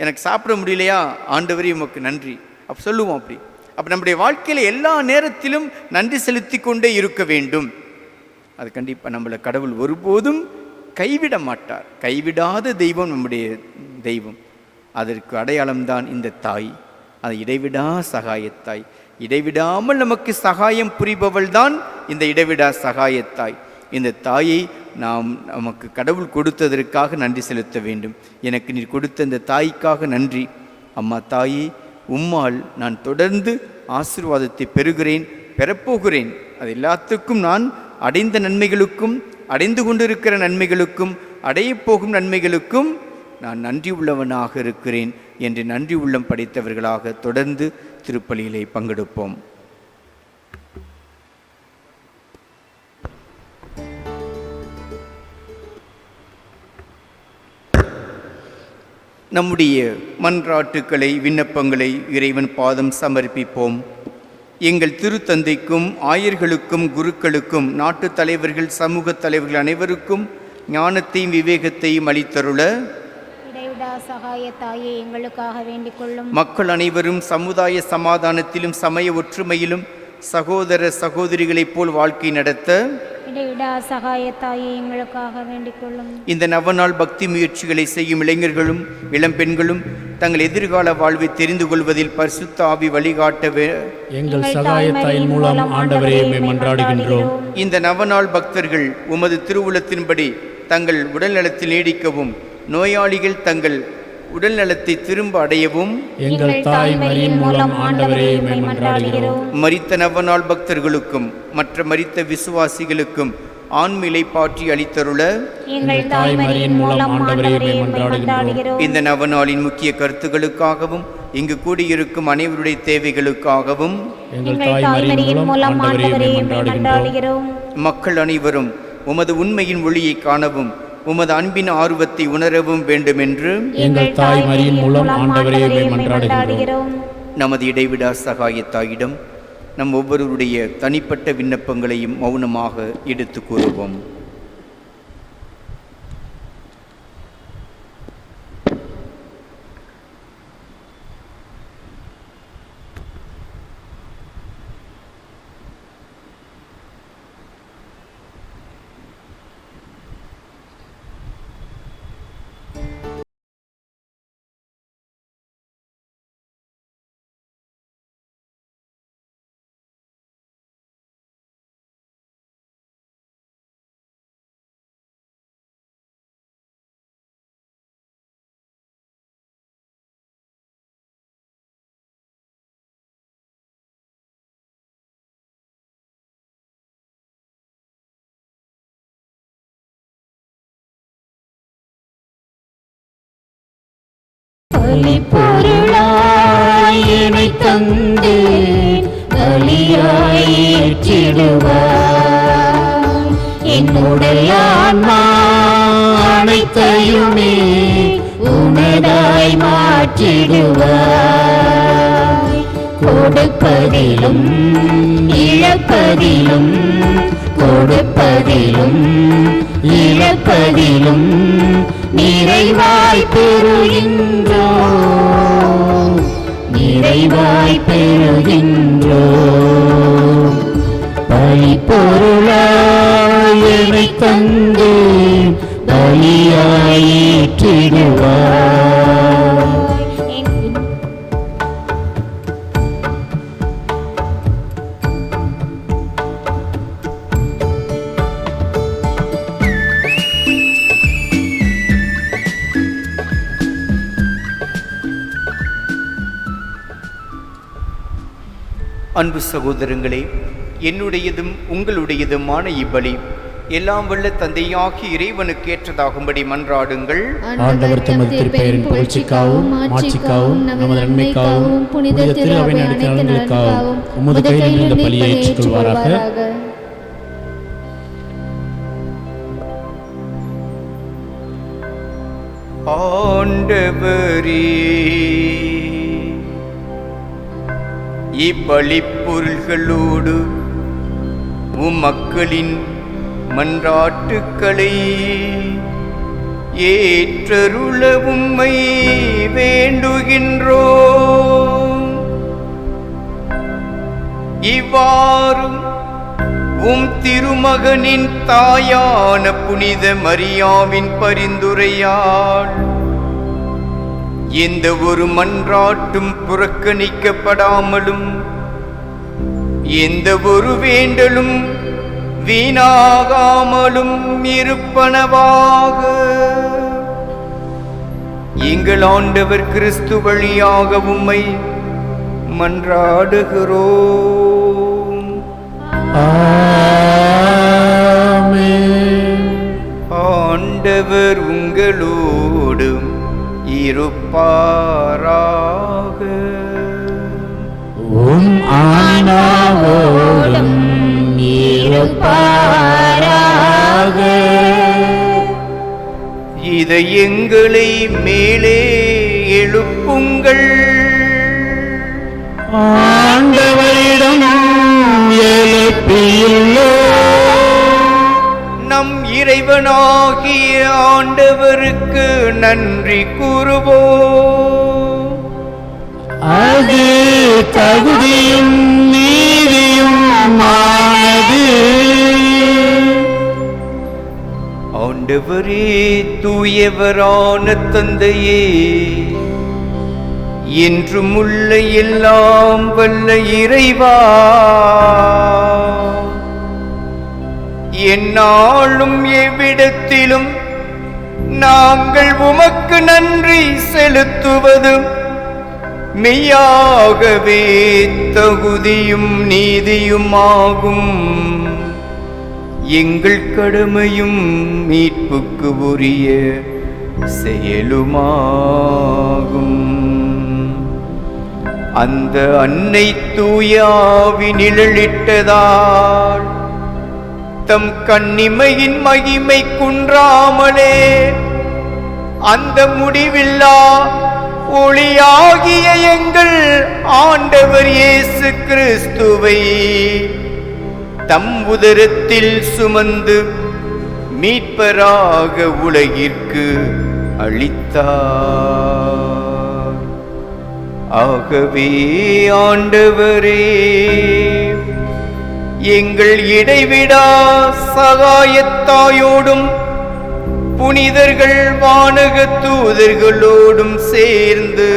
எனக்கு சாப்பிட முடியலையா, ஆண்டவரே உமக்கு நன்றி, அப்போ சொல்லுவோம். அப்போ நம்முடைய வாழ்க்கையில் எல்லா நேரத்திலும் நன்றி செலுத்தி கொண்டே இருக்க வேண்டும். அது கண்டிப்பாக நம்மளை கடவுள் ஒருபோதும் கைவிட மாட்டார். கைவிடாத தெய்வம் நம்முடைய தெய்வம். அதற்கு அடையாளம்தான் இந்த தாய், அது இடைவிடா சகாயத்தாய். இடைவிடாமல் நமக்கு சகாயம் புரிபவள் தான் இந்த இடைவிடா சகாயத்தாய். இந்த தாயை நமக்கு கடவுள் கொடுத்ததற்காக நன்றி செலுத்த வேண்டும். எனக்கு நீர் கொடுத்த இந்த தாய்க்காக நன்றி. அம்மா தாயே, உம்மால் நான் தொடர்ந்து ஆசீர்வாதத்தை பெறுகிறேன், பெறப்போகிறேன். அது எல்லாத்துக்கும் நான் அடைந்த நன்மைகளுக்கும், அடைந்து கொண்டிருக்கிற நன்மைகளுக்கும், அடையப்போகும் நன்மைகளுக்கும் நான் நன்றி உள்ளவனாக இருக்கிறேன் என்று நன்றி உள்ளம் படைத்தவர்களாக தொடர்ந்து திருப்பலியிலே பங்கெடுப்போம். நம்முடைய மன்றாட்டுக்களை, விண்ணப்பங்களை இறைவன் பாதம் சமர்ப்பிப்போம். எங்கள் திருத்தந்தைக்கும், ஆயர்களுக்கும், குருக்களுக்கும், நாட்டு தலைவர்கள், சமூக தலைவர்கள் அனைவருக்கும் ஞானத்தையும் விவேகத்தையும் அளித்தருள சகாயத்தாயே எங்களுக்காக வேண்டிக் கொள்ளும். மக்கள் அனைவரும் சமுதாய சமாதானத்திலும் சமய ஒற்றுமையிலும் சகோதர சகோதரிகளைப் போல் வாழ்க்கை நடத்த சகாயத்தாயே எங்களுக்காக வேண்டிக் கொள்ளும். இந்த நவநாள் பக்தி முயற்சிகளை செய்யும் இளைஞர்களும் இளம்பெண்களும் தங்கள் எதிர்கால வாழ்வை தெரிந்து கொள்வதில் பரிசுத்த ஆவி வழிகாட்ட எங்கள் சகாயத்தாயின் மூலம் ஆண்டவரே மன்றாடுகின்றோம். இந்த நவநாள் பக்தர்கள் உமது திருவுளத்தின்படி தங்கள் உடல் நலத்தில் நீடிக்கவும், நோயாளிகள் தங்கள் உடல் நலத்தை திரும்ப அடையவும் எங்கள் தாய் மரியின் மூலம் ஆண்டவரே மன்றாடுகிறோம். மரித்த நவநாள் பக்தர்களுக்கும் மற்ற மரித்த விசுவாசிகளுக்கும் ஆண்மிலை பாற்றி அளித்தருள எங்கள் தாய் மரியின் மூலம் ஆண்டவரே மன்றாடுகிறோம். இந்த நவநாளின் முக்கிய கருத்துக்களுக்காகவும் இங்கு கூடியிருக்கும் அனைவருடைய தேவைகளுக்காகவும் எங்கள் தாய் மரியின் மூலம் ஆண்டவரே மன்றாடுகிறோம். மக்கள் அனைவரும் உமது உண்மையின் ஒளியை காணவும், உமது அன்பின் ஆர்வத்தை உணரவும் வேண்டுமென்று எங்கள் தாய் மரியின் மூலம் ஆண்டவரே மன்றாடுகிறோம். நமது இடைவிடா சகாயத்தாயிடம் நம் ஒவ்வொருவருடைய தனிப்பட்ட விண்ணப்பங்களையும் மௌனமாக எடுத்து கூறுவோம். பொருளாய் என்னை தந்து பலியாய் ஏற்றிடுவார். என்னுடைய ஆன்மா அனைத்தையுமே உனதாய் மாற்றிடுவார். கொடுப்பதிலும் இழப்பதிலும், கொடுப்பதிலும் இழப்பதிலும் நிறைவாய் பெறுகின்றோம், நிறைவாய் பெறுகின்றோம். பலிப்பொருளாய் என்னை தந்து பலியாய் ஏற்றிடுவார். அன்பு சகோதரங்களே, என்னுடையதும் உங்களுடையதுமான இப்பலி எல்லாம் வல்ல தந்தையாகி இறைவனுக்கு ஏற்றதாகும்படி மன்றாடுங்கள். ஆண்டவர் தமது திருப்பெயரின் புகழ்ச்சிக்காகவும் மாட்சிக்காகவும் நமது நன்மைக்காகவும் புனித திரு அவை நலன்களுக்காகவும் உமது கையில் இந்த பலியை ஏற்றுக்கொள்வாராக. ஆண்டவரே, இப்பலிப்பொருள்களோடு மக்களின் மன்றாட்டுக்களை ஏற்றருள உம்மை வேண்டுகின்றோம். இவ்வாறு திருமகனின் தாயான புனித மரியாவின் பரிந்துரையால் எந்த ஒரு மன்றாட்டும் புறக்கணிக்கப்படாமலும் எந்த ஒரு வேண்டலும் வீணாகாமலும் இருப்பனவாக எங்கள் ஆண்டவர் கிறிஸ்து வழியாக உம்மை மன்றாடுகிறோம். ஆமென். ஆண்டவர் உங்களோடு இருப்பாராக. உம் ஆன்மாவோடும் இருப்பாராக. இதயங்களை மேலே எழுப்புங்கள். ஆண்டவரிடம் எழுப்பியுள்ளோம். நம் இறைவனாகிய ஆண்டவருக்கு நன்றி கூறுவோம். அது தகுதியும் நீதியும் ஆனது. ஆண்டவரே, தூயவரான தந்தையே, என்றும் உள்ள எல்லாம் வல்ல இறைவா, எந்நாளும் எவ்விடத்திலும் நாங்கள் உமக்கு நன்றி செலுத்துவதும் மெய்யாகவே தகுதியும் நீதியுமாகும். எங்கள் கடமையும் மீட்புக்கு உரிய செயலுமாகும். அந்த அன்னை தூயாவி நிழலிட்டதால் தம் கன்னிமையின் மகிமை குன்றாமலே அந்த முடிவில்லா ஒளியாகிய எங்கள் ஆண்டவர் இயேசு கிறிஸ்துவை தம் உதரத்தில் சுமந்து மீட்பராக உலகிற்கு அளித்தார். ஆகவே ஆண்டவரே, எங்கள் இடைவிடா சகாயத்தாயோடும் புனிதர்கள் வானக தூதர்களோடும் சேர்ந்து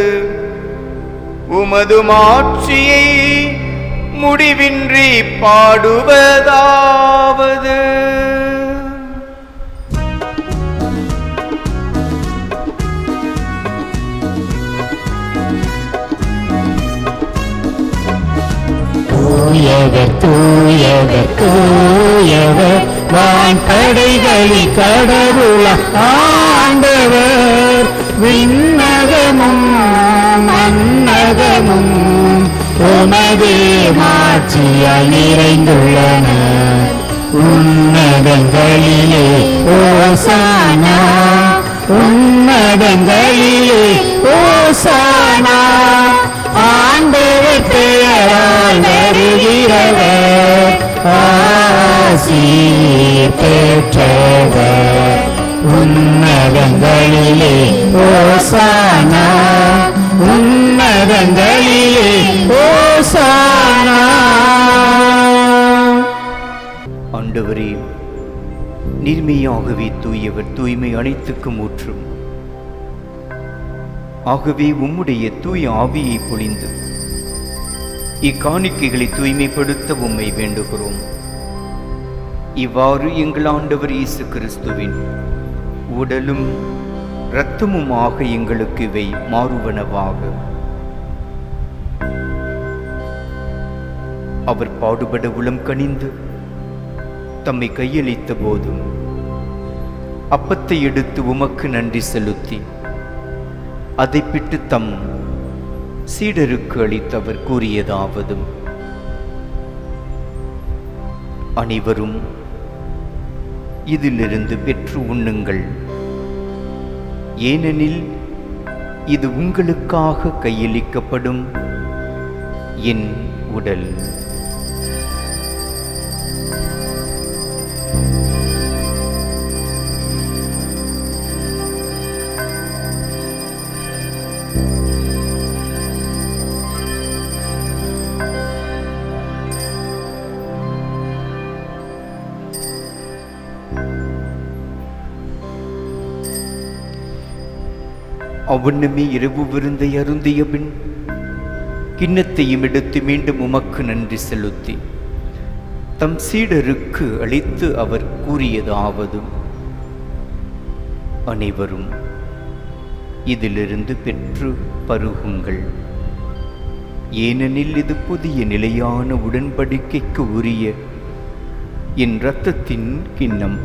உமது மாட்சியை முடிவின்றி பாடுவதாவது. தூயவர் தூயவர் தூயவர் வான்படைகளில் கடவுள ஆண்டவர். விண்ணகமும் மன்னகமும் உமது மாட்சியால் நிறைந்துள்ளன. உன்னதங்களிலே ஓசானா, உன்னதங்களிலே ஓசானா. ஆண்டவர் பெயரால் வருகிறவர் ஆசி பெற்றவர். உன்னதங்களிலே ஓசானா, உன்னதங்களிலே ஓசானா. ஆண்டவரே, நீர்மையாகவே தூயவர், தூய்மை அனைத்துக்கும் ஊற்றும். ஆகவே உம்முடைய தூய ஆவியை பொழிந்து இக்காணிக்கைகளை தூய்மைப்படுத்த உம்மை வேண்டுகிறோம். இவ்வாறு எங்கள் ஆண்டவர் இயேசு கிறிஸ்துவின் உடலும் இரத்தமுமாக எங்களுக்கு இவை மாறுவனவாக. அவர் பாடுபட உளம் கனிந்து தம்மை கையளித்த போதும் அப்பத்தை எடுத்து உமக்கு நன்றி செலுத்தி அதை பிட்டு தம் சீடருக்கு அளித்து அவர் கூறியதாவது: அனைவரும் இதிலிருந்து பெற்று உண்ணுங்கள், ஏனெனில் இது உங்களுக்காக கையளிக்கப்படும் என் உடல். அவ்வண்ணமே இரவு விருந்தை அருந்திய பின் கிண்ணத்தையும் எடுத்து மீண்டும் உமக்கு நன்றி செலுத்தி தம் சீடருக்கு அளித்து அவர் கூறியதாவது: அனைவரும் இதிலிருந்து பெற்று பருகுங்கள், ஏனெனில் இது புதிய நிலையான உடன்படிக்கைக்கு உரிய என் இரத்தத்தின் கிண்ணம்.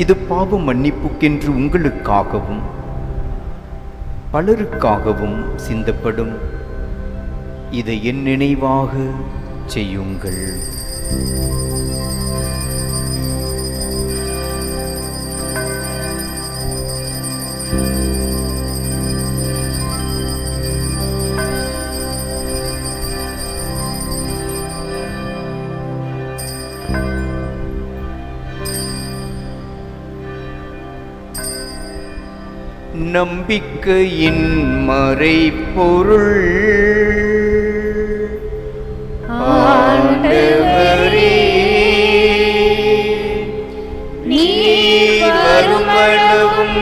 இது பாவ மன்னிப்புக்கென்று உங்களுக்காகவும் பலருக்காகவும் சிந்தப்படும். இதை என் நினைவாக செய்யுங்கள். நம்பிக்கையின் மறைபொருள் ஆண்டவரே, நீர் வருமளவும்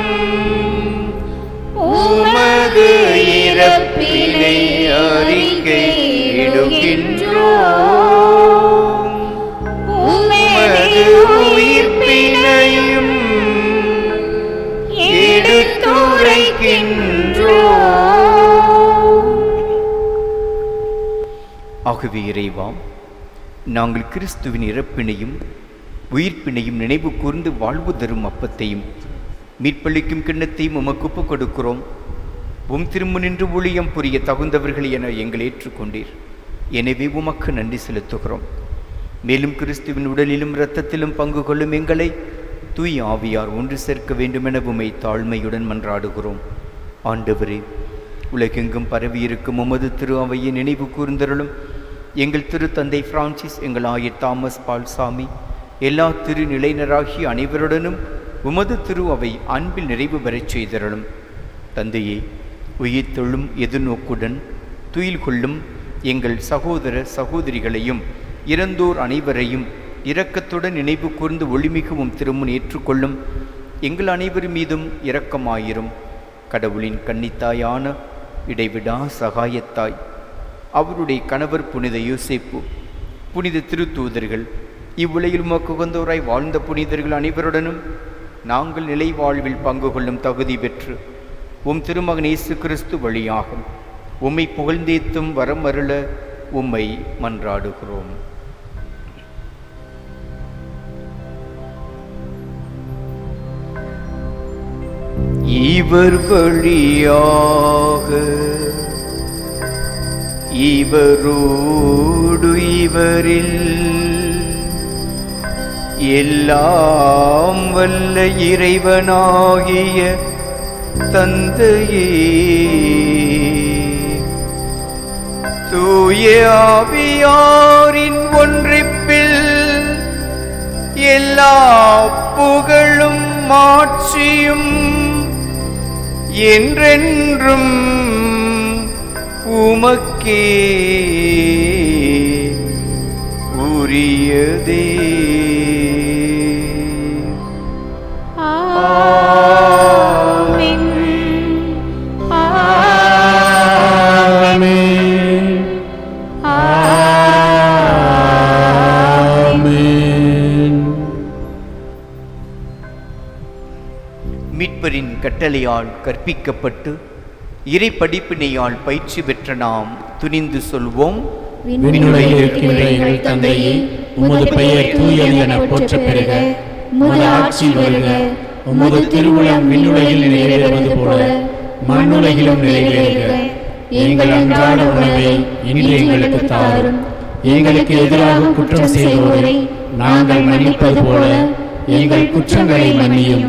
உமது இறப்பினை அறிக்கையிடுகின்றோம், உமது உயிர்ப்பினையும் ஆகவே இறைவா, நாங்கள் கிறிஸ்துவின் இறப்பினையும் உயிர்ப்பினையும் நினைவு கூர்ந்து வாழ்வு தரும் அப்பத்தையும் மீட்பளிக்கும் கிண்ணத்தையும் உமக்கு ஒப்புக் கொடுக்கிறோம். உம் திருமுனின்று ஊழியம் புரிய தகுந்தவர்கள் என எங்களை ஏற்றுக்கொண்டீர். எனவே உமக்கு நன்றி செலுத்துகிறோம். மேலும் கிறிஸ்துவின் உடலிலும் இரத்தத்திலும் பங்கு கொள்ளும் எங்களை தூய் ஆவியார் ஒன்று சேர்க்க வேண்டுமென உம்மை தாழ்மையுடன் மன்றாடுகிறோம். ஆண்டவரே, உலகெங்கும் பரவியிருக்கும் உமது திரு அவையை நினைவு கூர்ந்தருளும். எங்கள் திரு தந்தை பிரான்சிஸ், எங்கள் ஆயர் தாமஸ் பால்சாமி, எல்லா திரு நிலையினராகிய அனைவருடனும் உமது திரு அவை அன்பில் நிறைவு பெறச் செய்தருளும். தந்தையே, உயிர்த்தெழும் எதிர்நோக்குடன் துயில் கொள்ளும் எங்கள் சகோதர சகோதரிகளையும் இறந்தோர் அனைவரையும் இரக்கத்துடன் நினைவு கூர்ந்து ஒளிமிகவும் திருமுன் ஏற்றுக்கொள்ளும். எங்கள் அனைவர் மீதும் இரக்கமாயிரும். கடவுளின் கன்னித்தாயான இடைவிடா சகாயத்தாய் அவருடைய கணவர் புனித யோசேப்பு, புனித திருத்தூதர்கள், இவ்வுலகில் உமக்கு உகந்தோராய் வாழ்ந்த புனிதர்கள் அனைவருடனும் நாங்கள் நிலை வாழ்வில் பங்கு கொள்ளும் தகுதி பெற்று உம் திருமகன் இயேசு கிறிஸ்து வழியாக உம்மை புகழ்ந்தேத்தும் வரம் அருள உம்மை மன்றாடுகிறோம். இவர் வழியாக இவரோடு இவரில் எல்லாம் வல்ல இறைவனாகிய தந்தையே, தூய ஆவியாரின் ஒன்றிப்பில் எல்லா புகழும் மாட்சியும் என்றென்றும் உமக்கே உரியதே. ஆமென். ஆமென். ஆமென். மீட்பரின் கட்டளையால் கற்பிக்கப்பட்டு இறை படிப்பினையால் பயிற்சி பெற்ற நாம் துணிந்து சொல்வோம்: விண்ணுலகில் இருக்கின்ற எங்கள் தந்தையே, உமது பெயர் தூயது என போற்றப் பெறுக. உமது ஆட்சி வருக. உமது திருவுளம் விண்ணுலகில் நிறைவேறுவது போல மண்ணுலகிலும் நிறைவேறுக. எங்கள் அன்றாட உணவை இன்று எங்களுக்கு தாரும். எங்களுக்கு எதிராக குற்றம் செய்வோரை நாங்கள் மன்னிப்பது போல எங்கள் குற்றங்களை மன்னியும்.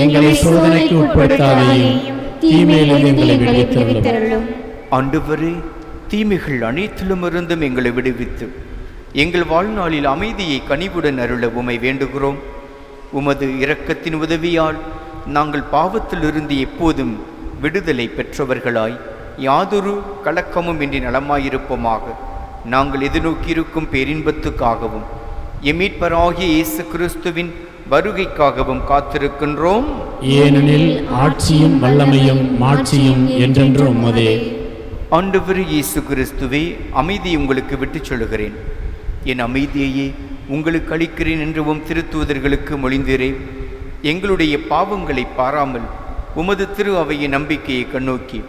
எங்களை சோதனைக்கு உட்படுத்தாதையும், தீமையிலிருந்து எங்களை விடுவித்தருளும். ஆண்டவரே, தீமைகள் அனைத்திலும் இருந்தும் எங்களை விடுவித்து எங்கள் வாழ்நாளில் அமைதியை கனிவுடன் அருள உமை வேண்டுகிறோம். உமது இரக்கத்தின் உதவியால் நாங்கள் பாவத்திலிருந்து எப்போதும் விடுதலை பெற்றவர்களாய் யாதொரு கலக்கமும் இன்றி நலமாயிருப்போமாக. நாங்கள் எதிர்நோக்கியிருக்கும் பேரின்பத்துக்காகவும் எமீட்பராகிய இயேசு கிறிஸ்துவின் வருகைக்காகவும் காத்திருக்கின்றோம். ஏனெனில் ஆட்சியும் வல்லமையும் மாட்சியும் என்றென்றும் உமதே. ஆண்டவர் இயேசு கிறிஸ்துவே, அமைதி உங்களுக்கு விட்டுச் சொல்கிறேன், என் அமைதியையே உங்களுக்கு அளிக்கிறேன் என்றும் திருத்தூதர்களுக்கு மொழிந்தீரே. எங்களுடைய பாவங்களை பாராமல் உமது திரு அவையின் நம்பிக்கையை கண்ணோக்கி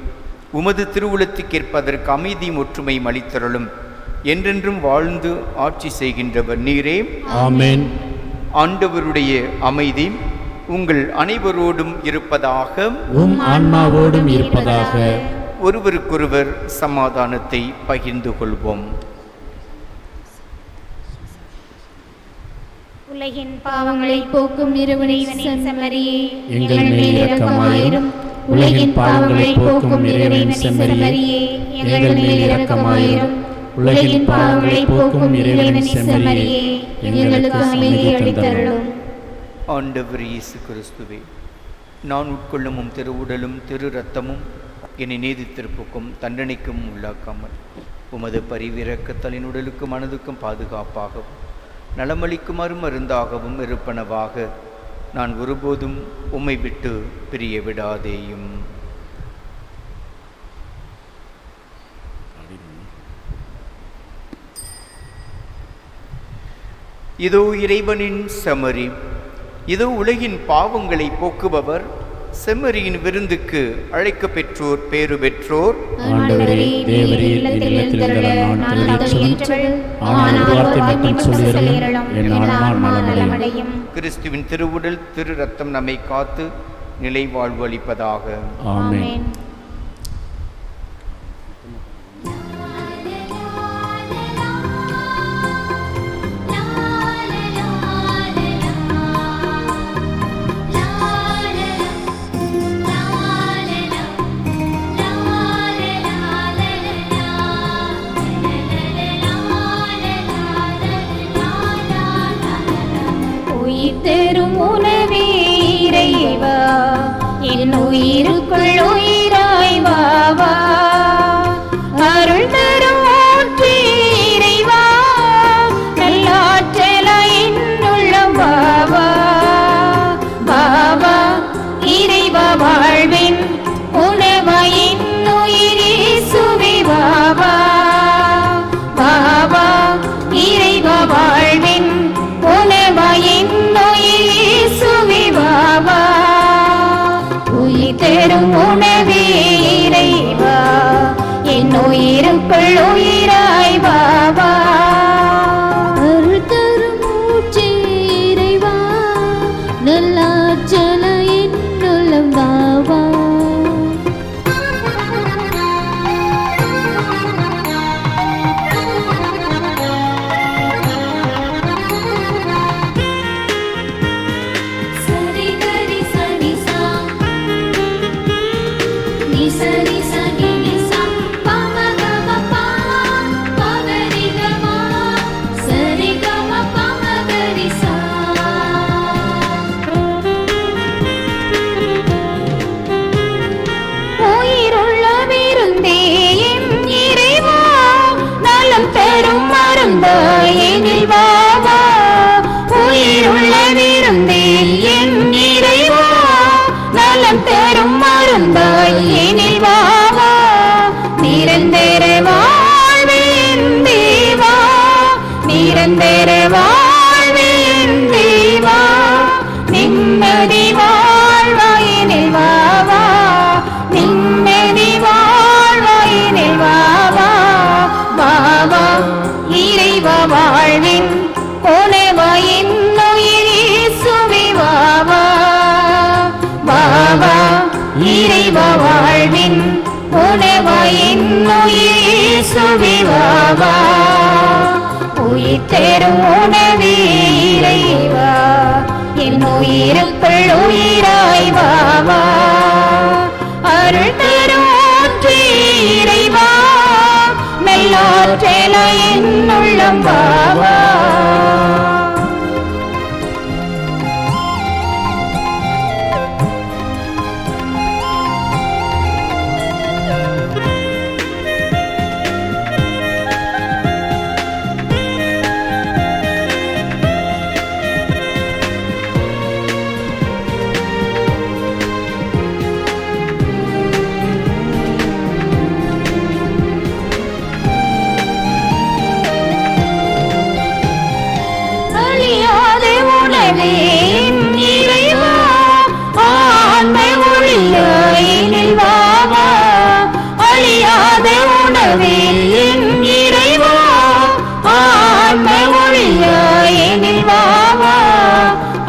உமது திருவுளத்துக்கேற்பதற்கு அமைதியும் ஒற்றுமையும் அளித்தருளும். என்றென்றும் வாழ்ந்து ஆட்சி செய்கின்றவர் நீரே. ஆமென். ஆண்டவருடைய அமைதி உங்கள் அனைவரோடும் இருப்பதாக. உம் ஆன்மாவோடும் இருப்பதாக. ஒருவருக்கொருவர் சமாதானத்தை பகிர்ந்து கொள்வோம். உலகின் பாவங்களை போக்கும் இறைவனின் செம்மறியே, எங்கள் மேல் இரக்கமாயிரும். உலகின் பாவங்களை போக்கும் இறைவனின் செம்மறியே, எங்கள் மேல் இரக்கமாயிரும். உலகின் பாவங்களை போக்கும் இறைவனின் செம்மறியே, எங்களுக்கு அமைதி அளித்தருளும். ஆண்டவர் இயேசு கிறிஸ்துவே, நான் உட்கொள்ளும் திருவுடலும் திரு இரத்தமும் என்னை நீதித்திருப்புக்கும் தண்டனைக்கும் உள்ளாக்காமல் உமது பரிவிரக்கத்தலின் உடலுக்கும் மனதுக்கும் பாதுகாப்பாகவும் நலமளிக்கும் அருமருந்தாகவும் இருப்பனவாக நான் ஒருபோதும் உம்மை விட்டு பிரிய விடாதேயும். இதோ இறைவனின் செம்மறி, இதோ உலகின் பாவங்களை போக்குபவர். செம்மறியின் விருந்துக்கு அழைக்க பெற்றோர் பேறு பெற்றோர். ஆண்டவரே, தேவரீர் இல்லத்திலிருந்தருள நான் தகுதியற்றவள். ஆனால் ஒரு வார்த்தை மட்டும் சொல்லியருளும், என் ஆன்மா நலமடையும். கிறிஸ்துவின் திருவுடல் திரு ரத்தம் நம்மை காத்து நிலை வாழ்வு அளிப்பதாக. ஆமென். தரும் உணவே இறைவா, என் உயிருக்குள் உயிராய் வாவா. அருள் தரும் ஊற்றே இறைவா, நல்லாற்றலாய் என்னுள்ளம் வாவா. வாவா இறைவா, வாழ்வின் உணவாய் என் உயிர் இயேசுவே வாவா. வாவா இறைவா, வாழ்வின் உணவாய் என் தரும் உணவே இறைவா, என் உயிருக்குள் உயிராய் வாவா. அருள் தரும் ஊற்றே இறைவா, நல்லாற்றலாய் என்னுள்ளம் வாவா. எனில் வாவா, உயிருள்ள விருந்தே என் இறைவா, நலம் தரும் மருந்தாய் எனில் வாவா. இறைவா வாழ்வின் உணவாயின் இயேசுவிவாவா உயிர் தரும் உணவே இறைவா என் உயிருக்குள் உயிராய் வாவா அருள் தரும் ஊற்றே இறைவா மெல்லாற்றேலாய் என் உள்ளம் வாவா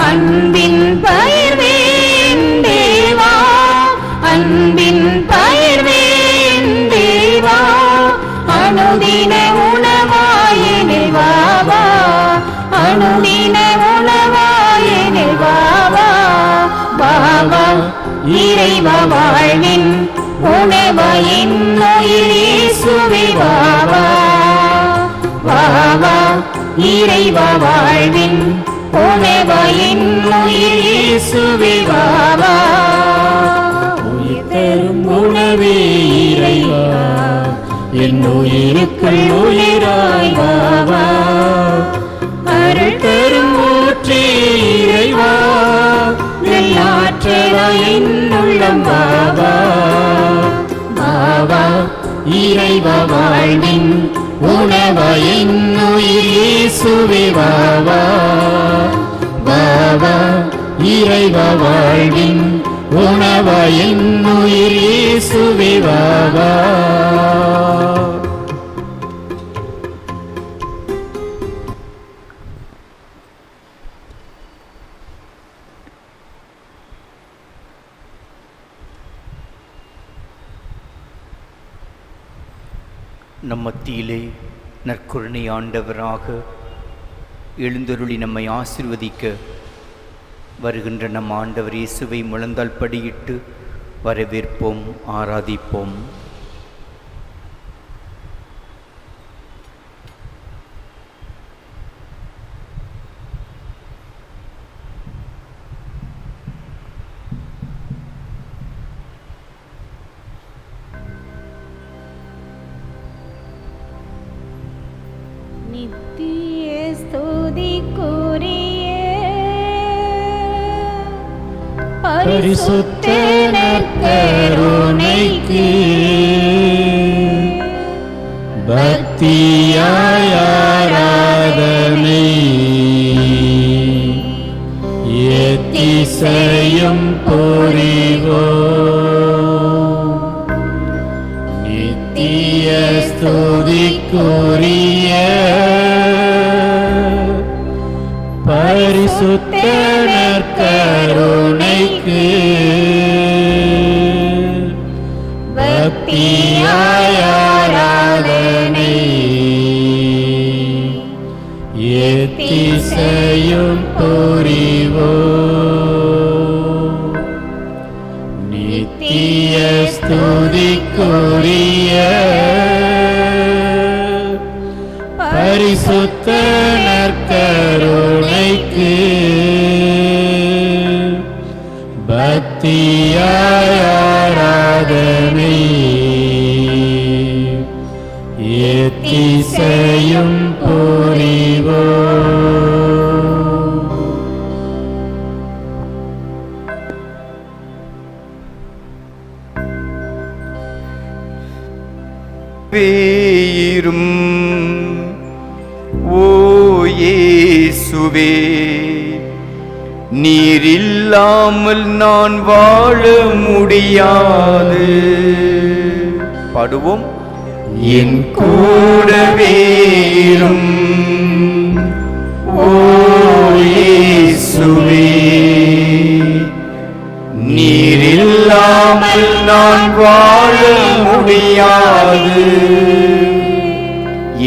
அன்பின் பயிர் வேண்டேவா அன்பின் பயிர் வேண்டேவா அனுதின உணவாயினில் வாவா அனுதின உணவாயினில் வாவா வாவா இறைவா வாழ்வின் உணவாயின் இயேசுவே வாவா வாவா இறைவா வாழ்வின் உணவாயின் இயேசுவே வாவா உயிர் தரும் உணவே இறைவா என் உயிருக்குள் உயிராய் வாவா அருள் தரும் ஊற்றே இறைவா எல்லாற்றலாய் என் உள்ளம் வாவா வாவா இறைவா வாழ்வின் உணவாயின் இயேசுவே வாவா வாவா இறைவா வாழ்வின் உணவாயின் இயேசுவே வாவா நம் மத்தியிலே நற்கருணை ஆண்டவராக எழுந்தருளி நம்மை ஆசீர்வதிக்க வருகின்ற நம் ஆண்டவர் இயேசுவை முழந்தால் படியிட்டு வரவேற்போம், ஆராதிப்போம். நித்திய ஸ்துதிக்குரிய பரிசுத்த நற்கருணைக்கு பக்தியாய் ஆராதனை எத்திசையும் புரிவோம். நித்திய ஸ்துதிக்குரிய பரிசுத்த நற்கருணைக்கு பக்தியாய் ஆராதனை எத்திசையும் புரிவோம். நித்திய ஸ்துதிக்குரிய பரிசுத்த நற்கருணைக்கு பக்தியாய் ஆராதனை எத்திசையும் புரிவோம். பேரும் ஓ இயேசுவே, நீர் இல்லாமல் நான் வாழ முடியாது. பாடுவோம். என் கூடவேரும் ஓ இயேசுவே, நீர் இல்லாமல் இல்லாமல் நான் வாழ முடியாது.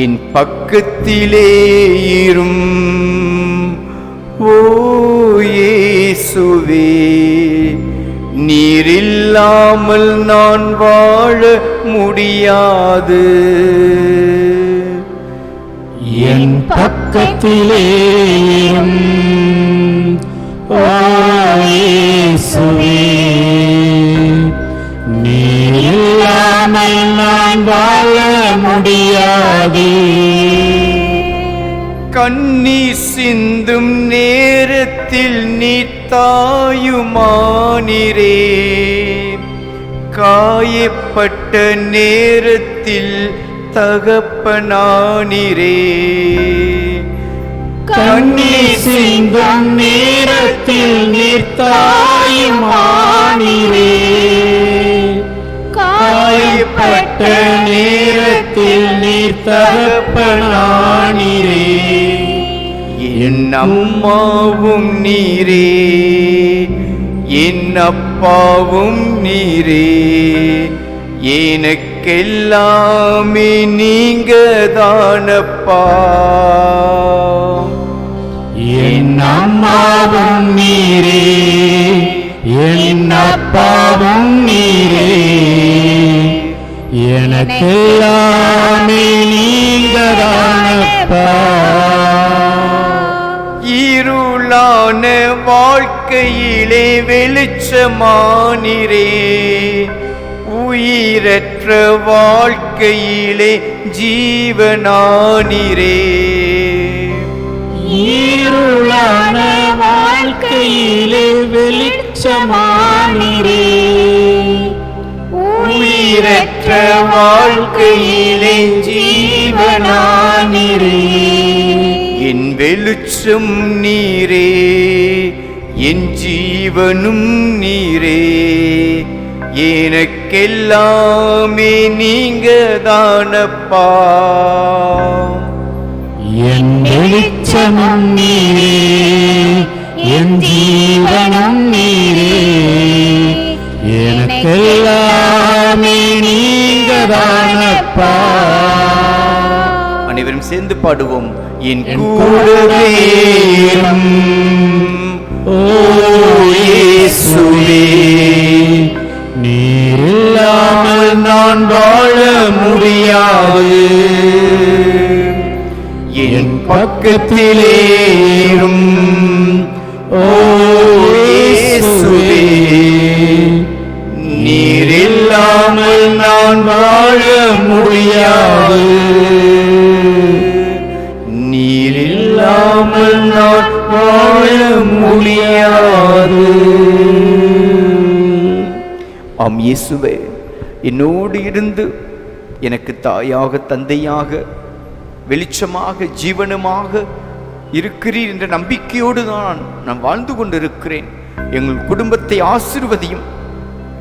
என் பக்கத்திலே இரும் ஓ இயேசுவே, நீர் இல்லாமல் நான் வாழ முடியாது. என் பக்கத்திலே இரும் ஓ இயேசுவே, நீர் இல்லாமல் நான் வாழ முடியாது. கண்ணீர் சிந்தும் நேரத்தில் நீ தாயுமானிரே, காயப்பட்ட நேரத்தில் தகப்பனானிரே. கண்ணீர் சிந்தும் நேரத்தில் நீர் தாயுமானிரே, காயப்பட்ட நேரத்தில் நீர் தகப்பனானிரே. என் அம்மாவும் நீரே, என் அப்பாவும் நீரே, எனக்கெல்லாமே நீங்க தானப்பா. என் அம்மாவும் நீரே, என் அப்பாவும் நீரே, எனக்கெல்லாமே நீங்க தானப்பா. இருளான வாழ்க்கையிலே வெளிச்சமானிரே, உயிரற்ற வாழ்க்கையிலே ஜீவனானிரே. இருளான வாழ்க்கையிலே வெளிச்சமானிரே, உயிரற்ற வாழ்க்கையிலே ஜீவனானிரே. என் வெளிச்சம் நீரே, என் ஜீவனும் நீரே, எனக்கெல்லாமே நீங்க தானப்பா. என் வெளிச்சமும் நீரே, என் ஜீவனும் நீரே, எனக்கெல்லாமே நீங்க தானப்பா. அனைவரும் சேர்ந்து பாடுவோம். என் கூடவே இரும் ஓ இயேசுவே, நீர் இல்லாமல் நான் வாழ முடியாது. என் பக்கத்திலே இரும் ஓ இயேசுவே, நீர் இல்லாமல் நான் வாழ முடியாது. நீர் இல்லாமல் நான் வாழ முடியாது. ஆம் இயேசுவே, என்னோடு இருந்து எனக்கு தாயாக தந்தையாக வெளிச்சமாக ஜீவனமாக இருக்கிறீர் என்ற நம்பிக்கையோடு தான் நான் வாழ்ந்து கொண்டிருக்கிறேன். எங்கள் குடும்பத்தை ஆசீர்வதியும்.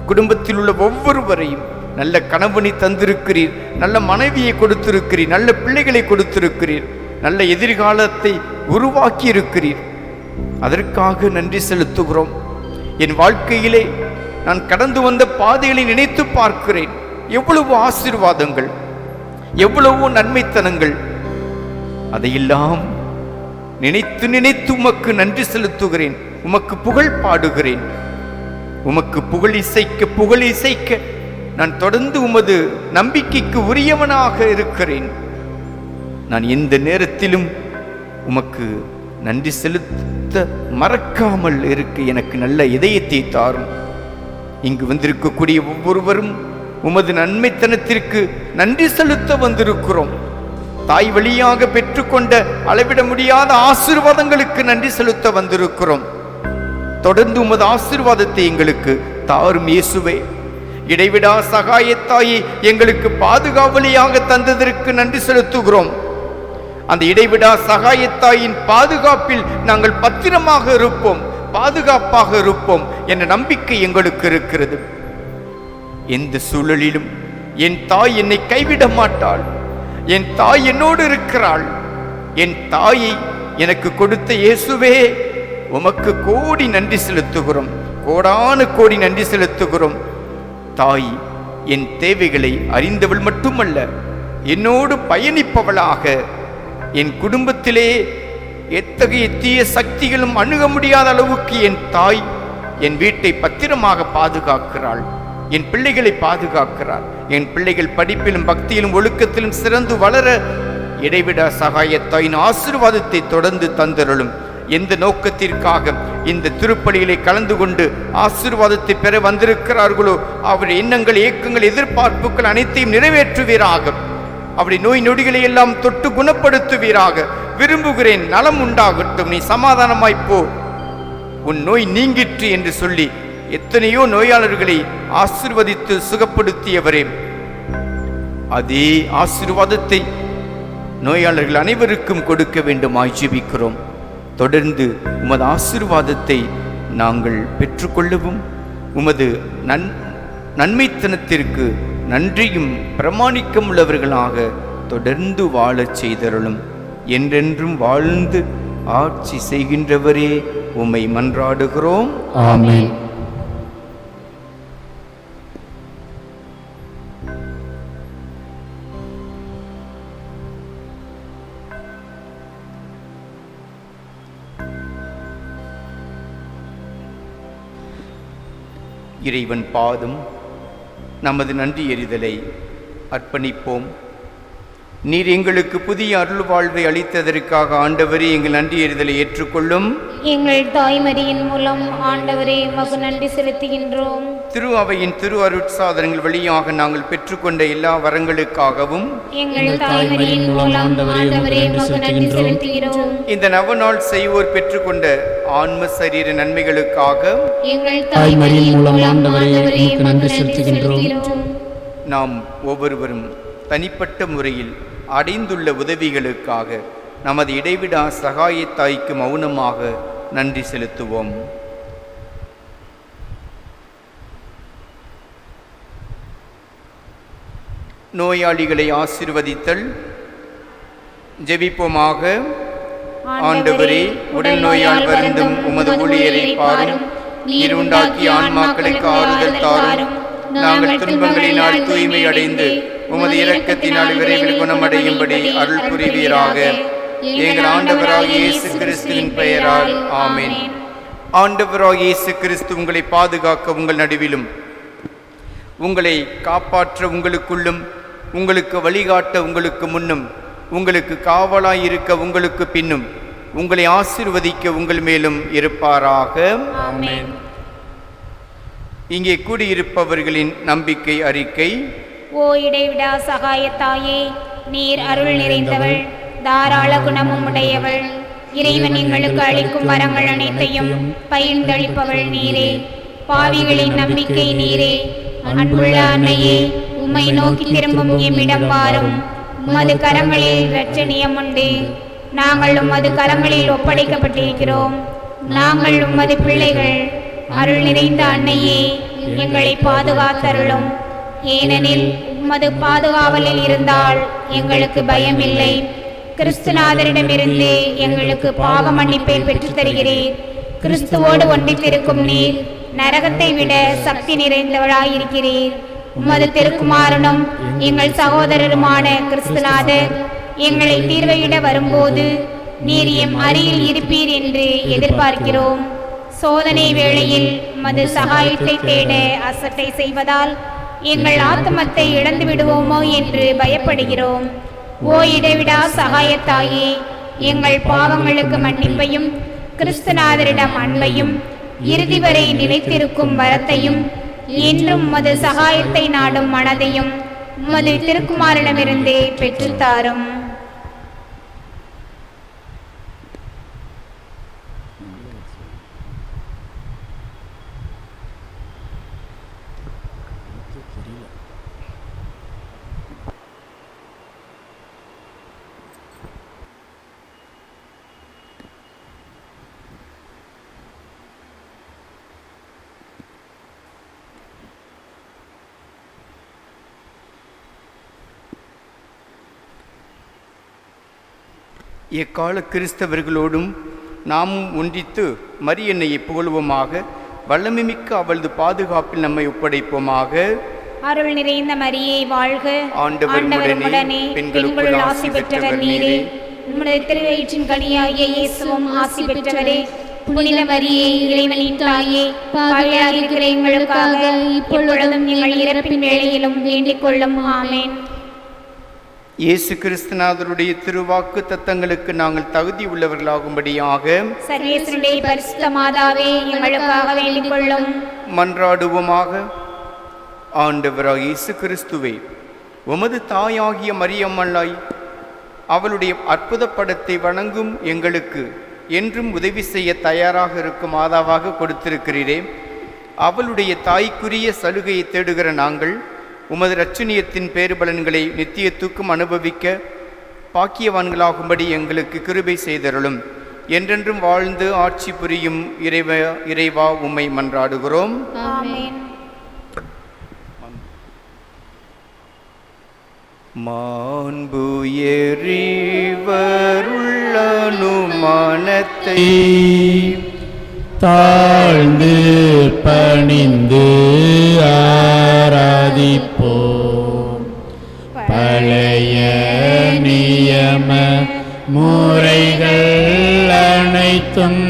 குடும்பத்தில் உள்ள ஒவ்வொருவரையும் நல்ல கணவனை தந்திருக்கிறீர், நல்ல மனைவியை கொடுத்திருக்கிறீர், நல்ல பிள்ளைகளை கொடுத்திருக்கிறீர், நல்ல எதிர்காலத்தை உருவாக்கி இருக்கிறீர். அதற்காக நன்றி செலுத்துகிறோம். என் வாழ்க்கையிலே நான் கடந்து வந்த பாதைகளை நினைத்து பார்க்கிறேன். எவ்வளவு ஆசீர்வாதங்கள், எவ்வளவோ நன்மைத்தனங்கள். அதையெல்லாம் நினைத்து நினைத்து உமக்கு நன்றி செலுத்துகிறேன். உமக்கு புகழ் பாடுகிறேன். உமக்கு புகழ் இசைக்க நான் தொடர்ந்து உமது நம்பிக்கைக்கு உரியவனாக இருக்கிறேன். நான் எந்த நேரத்திலும் உமக்கு நன்றி செலுத்த மறக்காமல் இருக்க எனக்கு நல்ல இதயத்தை தாரும். இங்கு வந்திருக்கக்கூடிய ஒவ்வொருவரும் உமது நன்மைத்தனத்திற்கு நன்றி செலுத்த வந்திருக்கிறோம். தாய் வழியாக பெற்றுக்கொண்ட அளவிட முடியாத ஆசீர்வாதங்களுக்கு நன்றி செலுத்த வந்திருக்கிறோம். தொடர்ந்து உமது ஆசீர்வாதத்தை எங்களுக்கு தாரும் இயேசுவே. இடைவிடா சகாயத்தாயை எங்களுக்கு பாதுகாவலியாக தந்ததற்கு நன்றி செலுத்துகிறோம். அந்த இடைவிடா சகாயத்தாயின் பாதுகாப்பில் நாங்கள் பத்திரமாக இருப்போம், பாதுகாப்பாக இருப்போம் என்ற நம்பிக்கை எங்களுக்கு இருக்கிறது. எந்த சூழலிலும் என் தாய் என்னை கைவிட மாட்டாள். என் தாய் என்னோடு இருக்கிறாள். என் தாயை எனக்கு கொடுத்த இயேசுவே, உமக்கு கோடி நன்றி செலுத்துகிறோம், கோடான கோடி நன்றி செலுத்துகிறோம். தாய் என் தேவைகளை அறிந்தவள் மட்டுமல்ல, என்னோடு பயணிப்பவளாக என் குடும்பத்திலே எத்தகைய தீய சக்திகளும் அணுக முடியாத அளவுக்கு என் தாய் என் வீட்டை பத்திரமாக பாதுகாக்கிறாள், என் பிள்ளைகளை பாதுகாக்கிறாள். என் பிள்ளைகள் படிப்பிலும் பக்தியிலும் ஒழுக்கத்திலும் சிறந்து வளர இடைவிடா சகாயத்தாயின் ஆசீர்வாதத்தை தொடர்ந்து தந்தருளும். எந்த நோக்கத்திற்காக இந்த திருப்பலியிலே கலந்து கொண்டு ஆசீர்வாதத்தை பெற வந்திருக்கிறார்களோ அவருடைய எண்ணங்கள், ஏக்கங்கள், எதிர்பார்ப்புகள் அனைத்தையும் நிறைவேற்றுவீராக. அவருடைய நோய் நொடிகளை எல்லாம் தொட்டு குணப்படுத்துவீராக. விரும்புகிறேன், நலம் உண்டாகட்டும், நீ சமாதானமாய் போ, உன் நோய் நீங்கிற்று என்று சொல்லி எத்தனையோ நோயாளர்களை ஆசீர்வதித்து சுகப்படுத்தியவரே, அதே ஆசீர்வாதத்தை நோயாளர்கள் அனைவருக்கும் கொடுக்க வேண்டுமாய் ஜெபிக்கிறோம். தொடர்ந்து உமது ஆசீர்வாதத்தை நாங்கள் பெற்றுக்கொள்ளவும் உமது நன்மைத்தனத்திற்கு நன்றியும் பிரமாணிக்கம் உள்ளவர்களாக தொடர்ந்து வாழச் செய்தருளும். என்றென்றும் வாழ்ந்து ஆட்சி செய்கின்றவரே உம்மை மன்றாடுகிறோம். ஆமென். இறைவன் பாதம் நமது நன்றி எறிதலை அர்ப்பணிப்போம். நீர் எங்களுக்கு புதிய அருள் வாழ்வை அளித்ததற்காக ஆண்டவரே எங்கள் நன்றி எறிதலை ஏற்றுக்கொள்ளும். எங்கள் தாய்மரியின் மூலம் ஆண்டவரே உமக்கு நன்றி செலுத்துகின்றோம். திரு அவையின் திரு அருட்சாதனங்கள் வழியாக நாங்கள் பெற்றுக்கொண்ட எல்லா வரங்களுக்காகவும் எங்கள் தாய்மரியின் மூலம் ஆண்டவரே உமக்கு நன்றி செலுத்துகிறோம். இந்த நவநாள் செய்வோர் பெற்றுக்கொண்ட ஆன்ம சரீர நன்மைகளுக்காக எங்கள் தாய்மரியின் மூலம் ஆண்டவரே உமக்கு நன்றி செலுத்துகின்றோம். நாம் ஒவ்வொருவரும் தனிப்பட்ட முறையில் அடைந்துள்ள உதவிகளுக்காக நமது இடைவிடா சகாயத்தாய்க்கு மௌனமாக நன்றி செலுத்துவோம். நோயாளிகளை ஆசீர்வதித்தல். ஜெபிப்போமாக. ஆண்டவரே, உடல் நோயால் வருந்தும் உமது ஊழியரை பாரும். நீர் உண்டாக்கிய ஆன்மாக்களுக்கு ஆறுதல் தாரும். நாங்கள் துன்பங்களினால் தூய்மை அடைந்து உமது இரக்கத்தினால் விரைவில் குணமடையும்படி அருள் புரிவீராக. எங்கள் ஆண்டவராகிய இயேசு கிறிஸ்துவின் பெயரால் ஆமென். ஆண்டவராகிய இயேசு கிறிஸ்து உங்களை பாதுகாக்க உங்கள் நடுவிலும், உங்களை காப்பாற்ற உங்களுக்குள்ளும், உங்களுக்கு வழிகாட்ட உங்களுக்கு முன்னும், உங்களுக்கு காவலாயிருக்க உங்களுக்கு பின்னும், உங்களை ஆசீர்வதிக்க உங்கள் மேலும் இருப்பாராக. ஆமென். இங்கே கூடியிருப்பவர்களின் நம்பிக்கை அறிக்கை. ஓ இடைவிடா சகாயத்தாயே, நீர் அருள் நிறைந்தவள், தாராள குணமும் உடையவள். இறைவன் எங்களுக்கு அளிக்கும் வரங்கள் அனைத்தையும் பகிர்ந்தளிப்பவள் நீரே. பாவிகளின் நம்பிக்கை நீரே. அன்புள்ள அன்னையே, உம்மை நோக்கி திரும்பும் எம்மிடம் வாரும். உமது கரங்களில் இரட்சணியம் உண்டு. நாங்கள் உமது கரங்களில் ஒப்படைக்கப்பட்டிருக்கிறோம். நாங்கள் உமது பிள்ளைகள். அருள் நிறைந்த அன்னையே, எங்களை பாதுகாத்தருளும். ஏனெனில் உமது பாதுகாவலில் இருந்தால் எங்களுக்கு பயம் இல்லை. கிறிஸ்துநாதரிடமிருந்து எங்களுக்கு பாவ மன்னிப்பை பெற்றுத் தருகிறீர். கிறிஸ்துவோடு ஒன்றித்திருக்கும் நீர் நரகத்தை விட சக்தி நிறைந்தவளாயிருக்கிறீர். உமது திருக்குமாரனும் எங்கள் சகோதரருமான கிறிஸ்துநாதர் எங்களை தீர்வையிட வரும்போது நீர் எம் அருகில் இருப்பீர் என்று எதிர்பார்க்கிறோம். சோதனை வேளையில் உமது சகாயத்தை தேட அசட்டை செய்வதால் எங்கள் ஆத்மத்தை இழந்து விடுவோமோ என்று பயப்படுகிறோம். ஓ இடைவிடா சகாயத்தாயே, எங்கள் பாவங்களுக்கு மன்னிப்பையும் கிறிஸ்துநாதரிடம் அன்பையும் இறுதி வரை நிலைத்திருக்கும் வரத்தையும் என்றும் உமது சகாயத்தை நாடும் மனதையும் உமது திருக்குமாரிடமிருந்தே பெற்றுத்தாரும். எக்கால கிறிஸ்தவர்களோடும் நாமும் ஒன்றித்து மரியன்னையை புகழ்வோமாக. வல்லமைமிக்க அவளது பாதுகாப்பில் நம்மை ஒப்படைப்போமாக. அருள் நிறைந்த மரியே வாழ்க, ஆண்டவர் உம்முடனே, பெண்களுக்குள் ஆசி பெற்றவர் நீரே. உம்முடைய திருவயிற்றின் கனியாகிய இயேசுவும் ஆசி பெற்றவரே. புனித மரியே, இறைவனின் தாயே, பாவிகளாக இருக்கிற எங்களுக்காக இப்பொழுதும் எங்கள் இறப்பின் வேளையிலும் வேண்டிக் கொள்ளும். ஆமென். இயேசு கிறிஸ்துநாதருடைய திருவாக்கு தத்தங்களுக்கு நாங்கள் தகுதி உள்ளவர்களாகும்படியாக சர்வேஸ்வருடைய பரிசுத்த மாதாவே, எங்களுக்காக வேண்டிக் கொள்ளும். மன்றாடுவோமாக. ஆண்டவராக இயேசு கிறிஸ்துவே, உமது தாயாகிய மரியம்மல்லாய் அவளுடைய அற்புத படத்தை வணங்கும் எங்களுக்கு என்றும் உதவி செய்ய தயாராக இருக்கும் மாதாவாக கொடுத்திருக்கிறீரே. அவளுடைய தாய்க்குரிய சலுகையை தேடுகிற நாங்கள் உமது இரட்சணியத்தின் பேறுபலன்களை நித்தியத்துக்கும் அனுபவிக்க பாக்கியவான்களாகும்படி எங்களுக்கு கிருபை செய்தருளும். என்றென்றும் வாழ்ந்து ஆட்சி புரியும் இறைவா உம்மை மன்றாடுகிறோம். ஆமென். மாண்புயரிவருள்ளனுமானத்தை தாழ்ந்து பணிந்து ஆராதிப்போம். பழைய நியம முறைகள் அனைத்தும்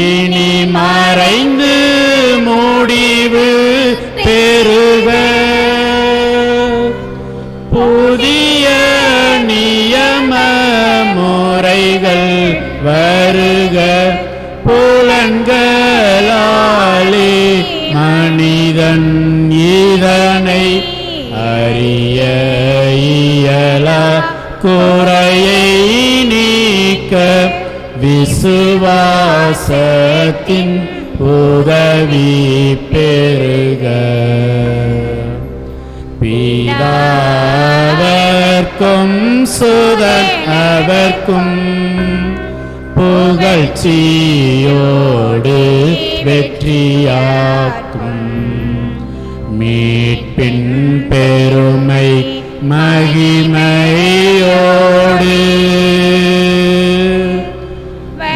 இனி மறைந்து முடிவு பெறுக. புதிய நியம முறைகள் வருக. புலன்களாலே மனிதன் இதனை அறிய இயலா. குறையை நீக்க விசுவாசத்தின் உதவி பெறுக. பிதாவர்க்கும் சுதன் அவர்க்கும் புகழ்ச்சியோடு வெற்றியாக்கும். மீட்பின் பெருமை மகிமையோடு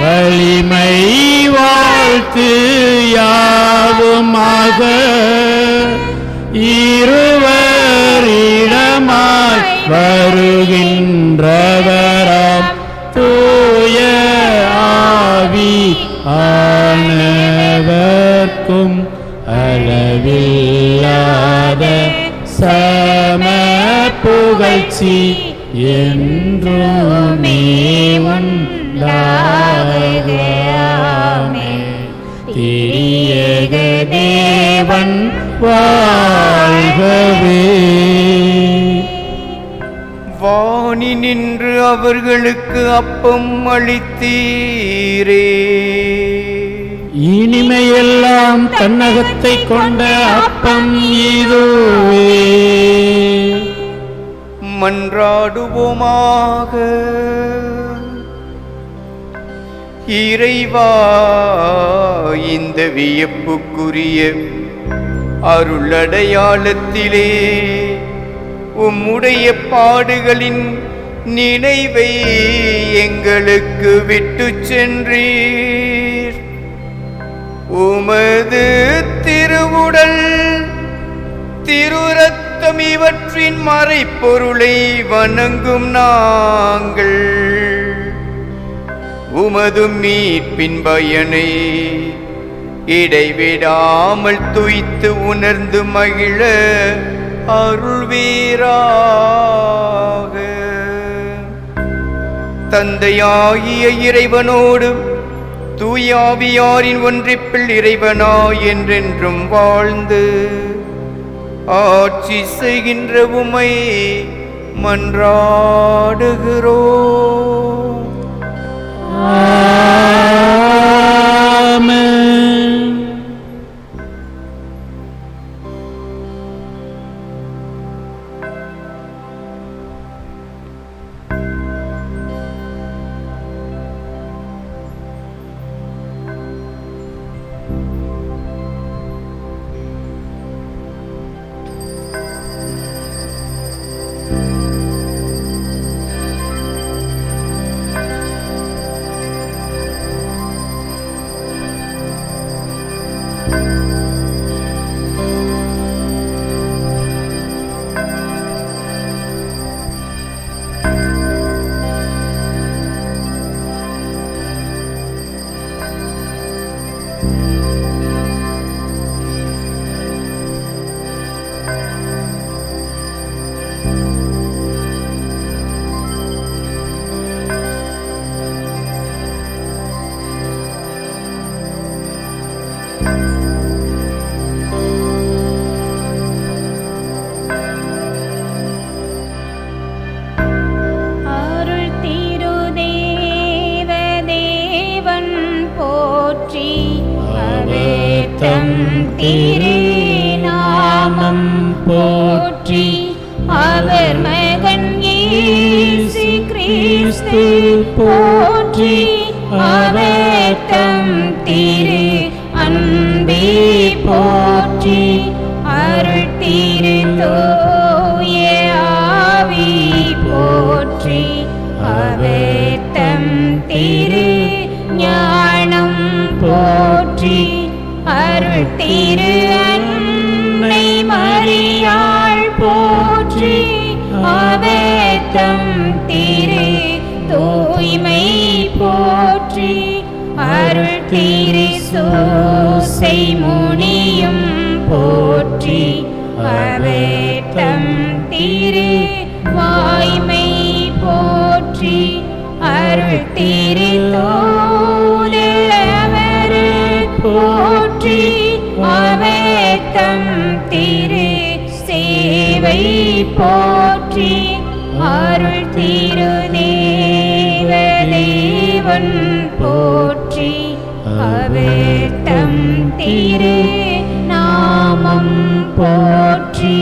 வலிமை வாழ்த்து யாவுமாக. இருவரிடமாய் வருகின்றவராம் தூய ஆவி ஆனவர்க்கும் அளவில்லாத சம புகழ்ச்சி என்றுமே உண்டாகுக. திரியேக தேவன் வாழ்கவே. வாணி நின்று அவர்களுக்கு அப்பம் அளித்தீரே. இனிமையெல்லாம் தன்னகத்தை கொண்ட அப்பம் இதுவே. மன்றாடுவோமாக. இறைவா, இந்த வியப்புக்குரிய அருளடையாளத்திலே உம்முடைய பாடுகளின் நினைவை எங்களுக்கு விட்டு சென்றீர். உமது திருவுடல் திருரத்தம் இவற்றின் மறைப்பொருளை வணங்கும் நாங்கள் உமது மீட்பின் பயனை இடைவிடாமல் துய்த்து உணர்ந்து மகிழ அருள்வீராக. தந்தையாகிய இறைவனோடு தூயாவியாரின் ஒன்றிப்பில் இறைவனாய் என்றென்றும் வாழ்ந்து ஆட்சி செய்கின்ற உம்மை மன்றாடுகிறோம். ஆமென். தம் திரு நாமம் போற்றி அவர் மகன் இயேசு கிறிஸ்து போற்றி அவர் தம் திரு அன்பே போற்றி அருள் திரு தூய ஆவி போற்றி அவர் தம் திரு ஞானம் போற்றி அருள் திரு அன்னை மரியாள் போற்றி அவர் தம் திரு தூய்மை போற்றி அருள் திரு சூசை முனியும் போற்றி அவர் தம் திரு வாய்மை போற்றி அருள் திரு தூதர் போற்றி அவர் தம் திரு சேவை போற்றி அருள் திரு தேவன் போற்றி அவர் தம் திரு நாமம் போற்றி.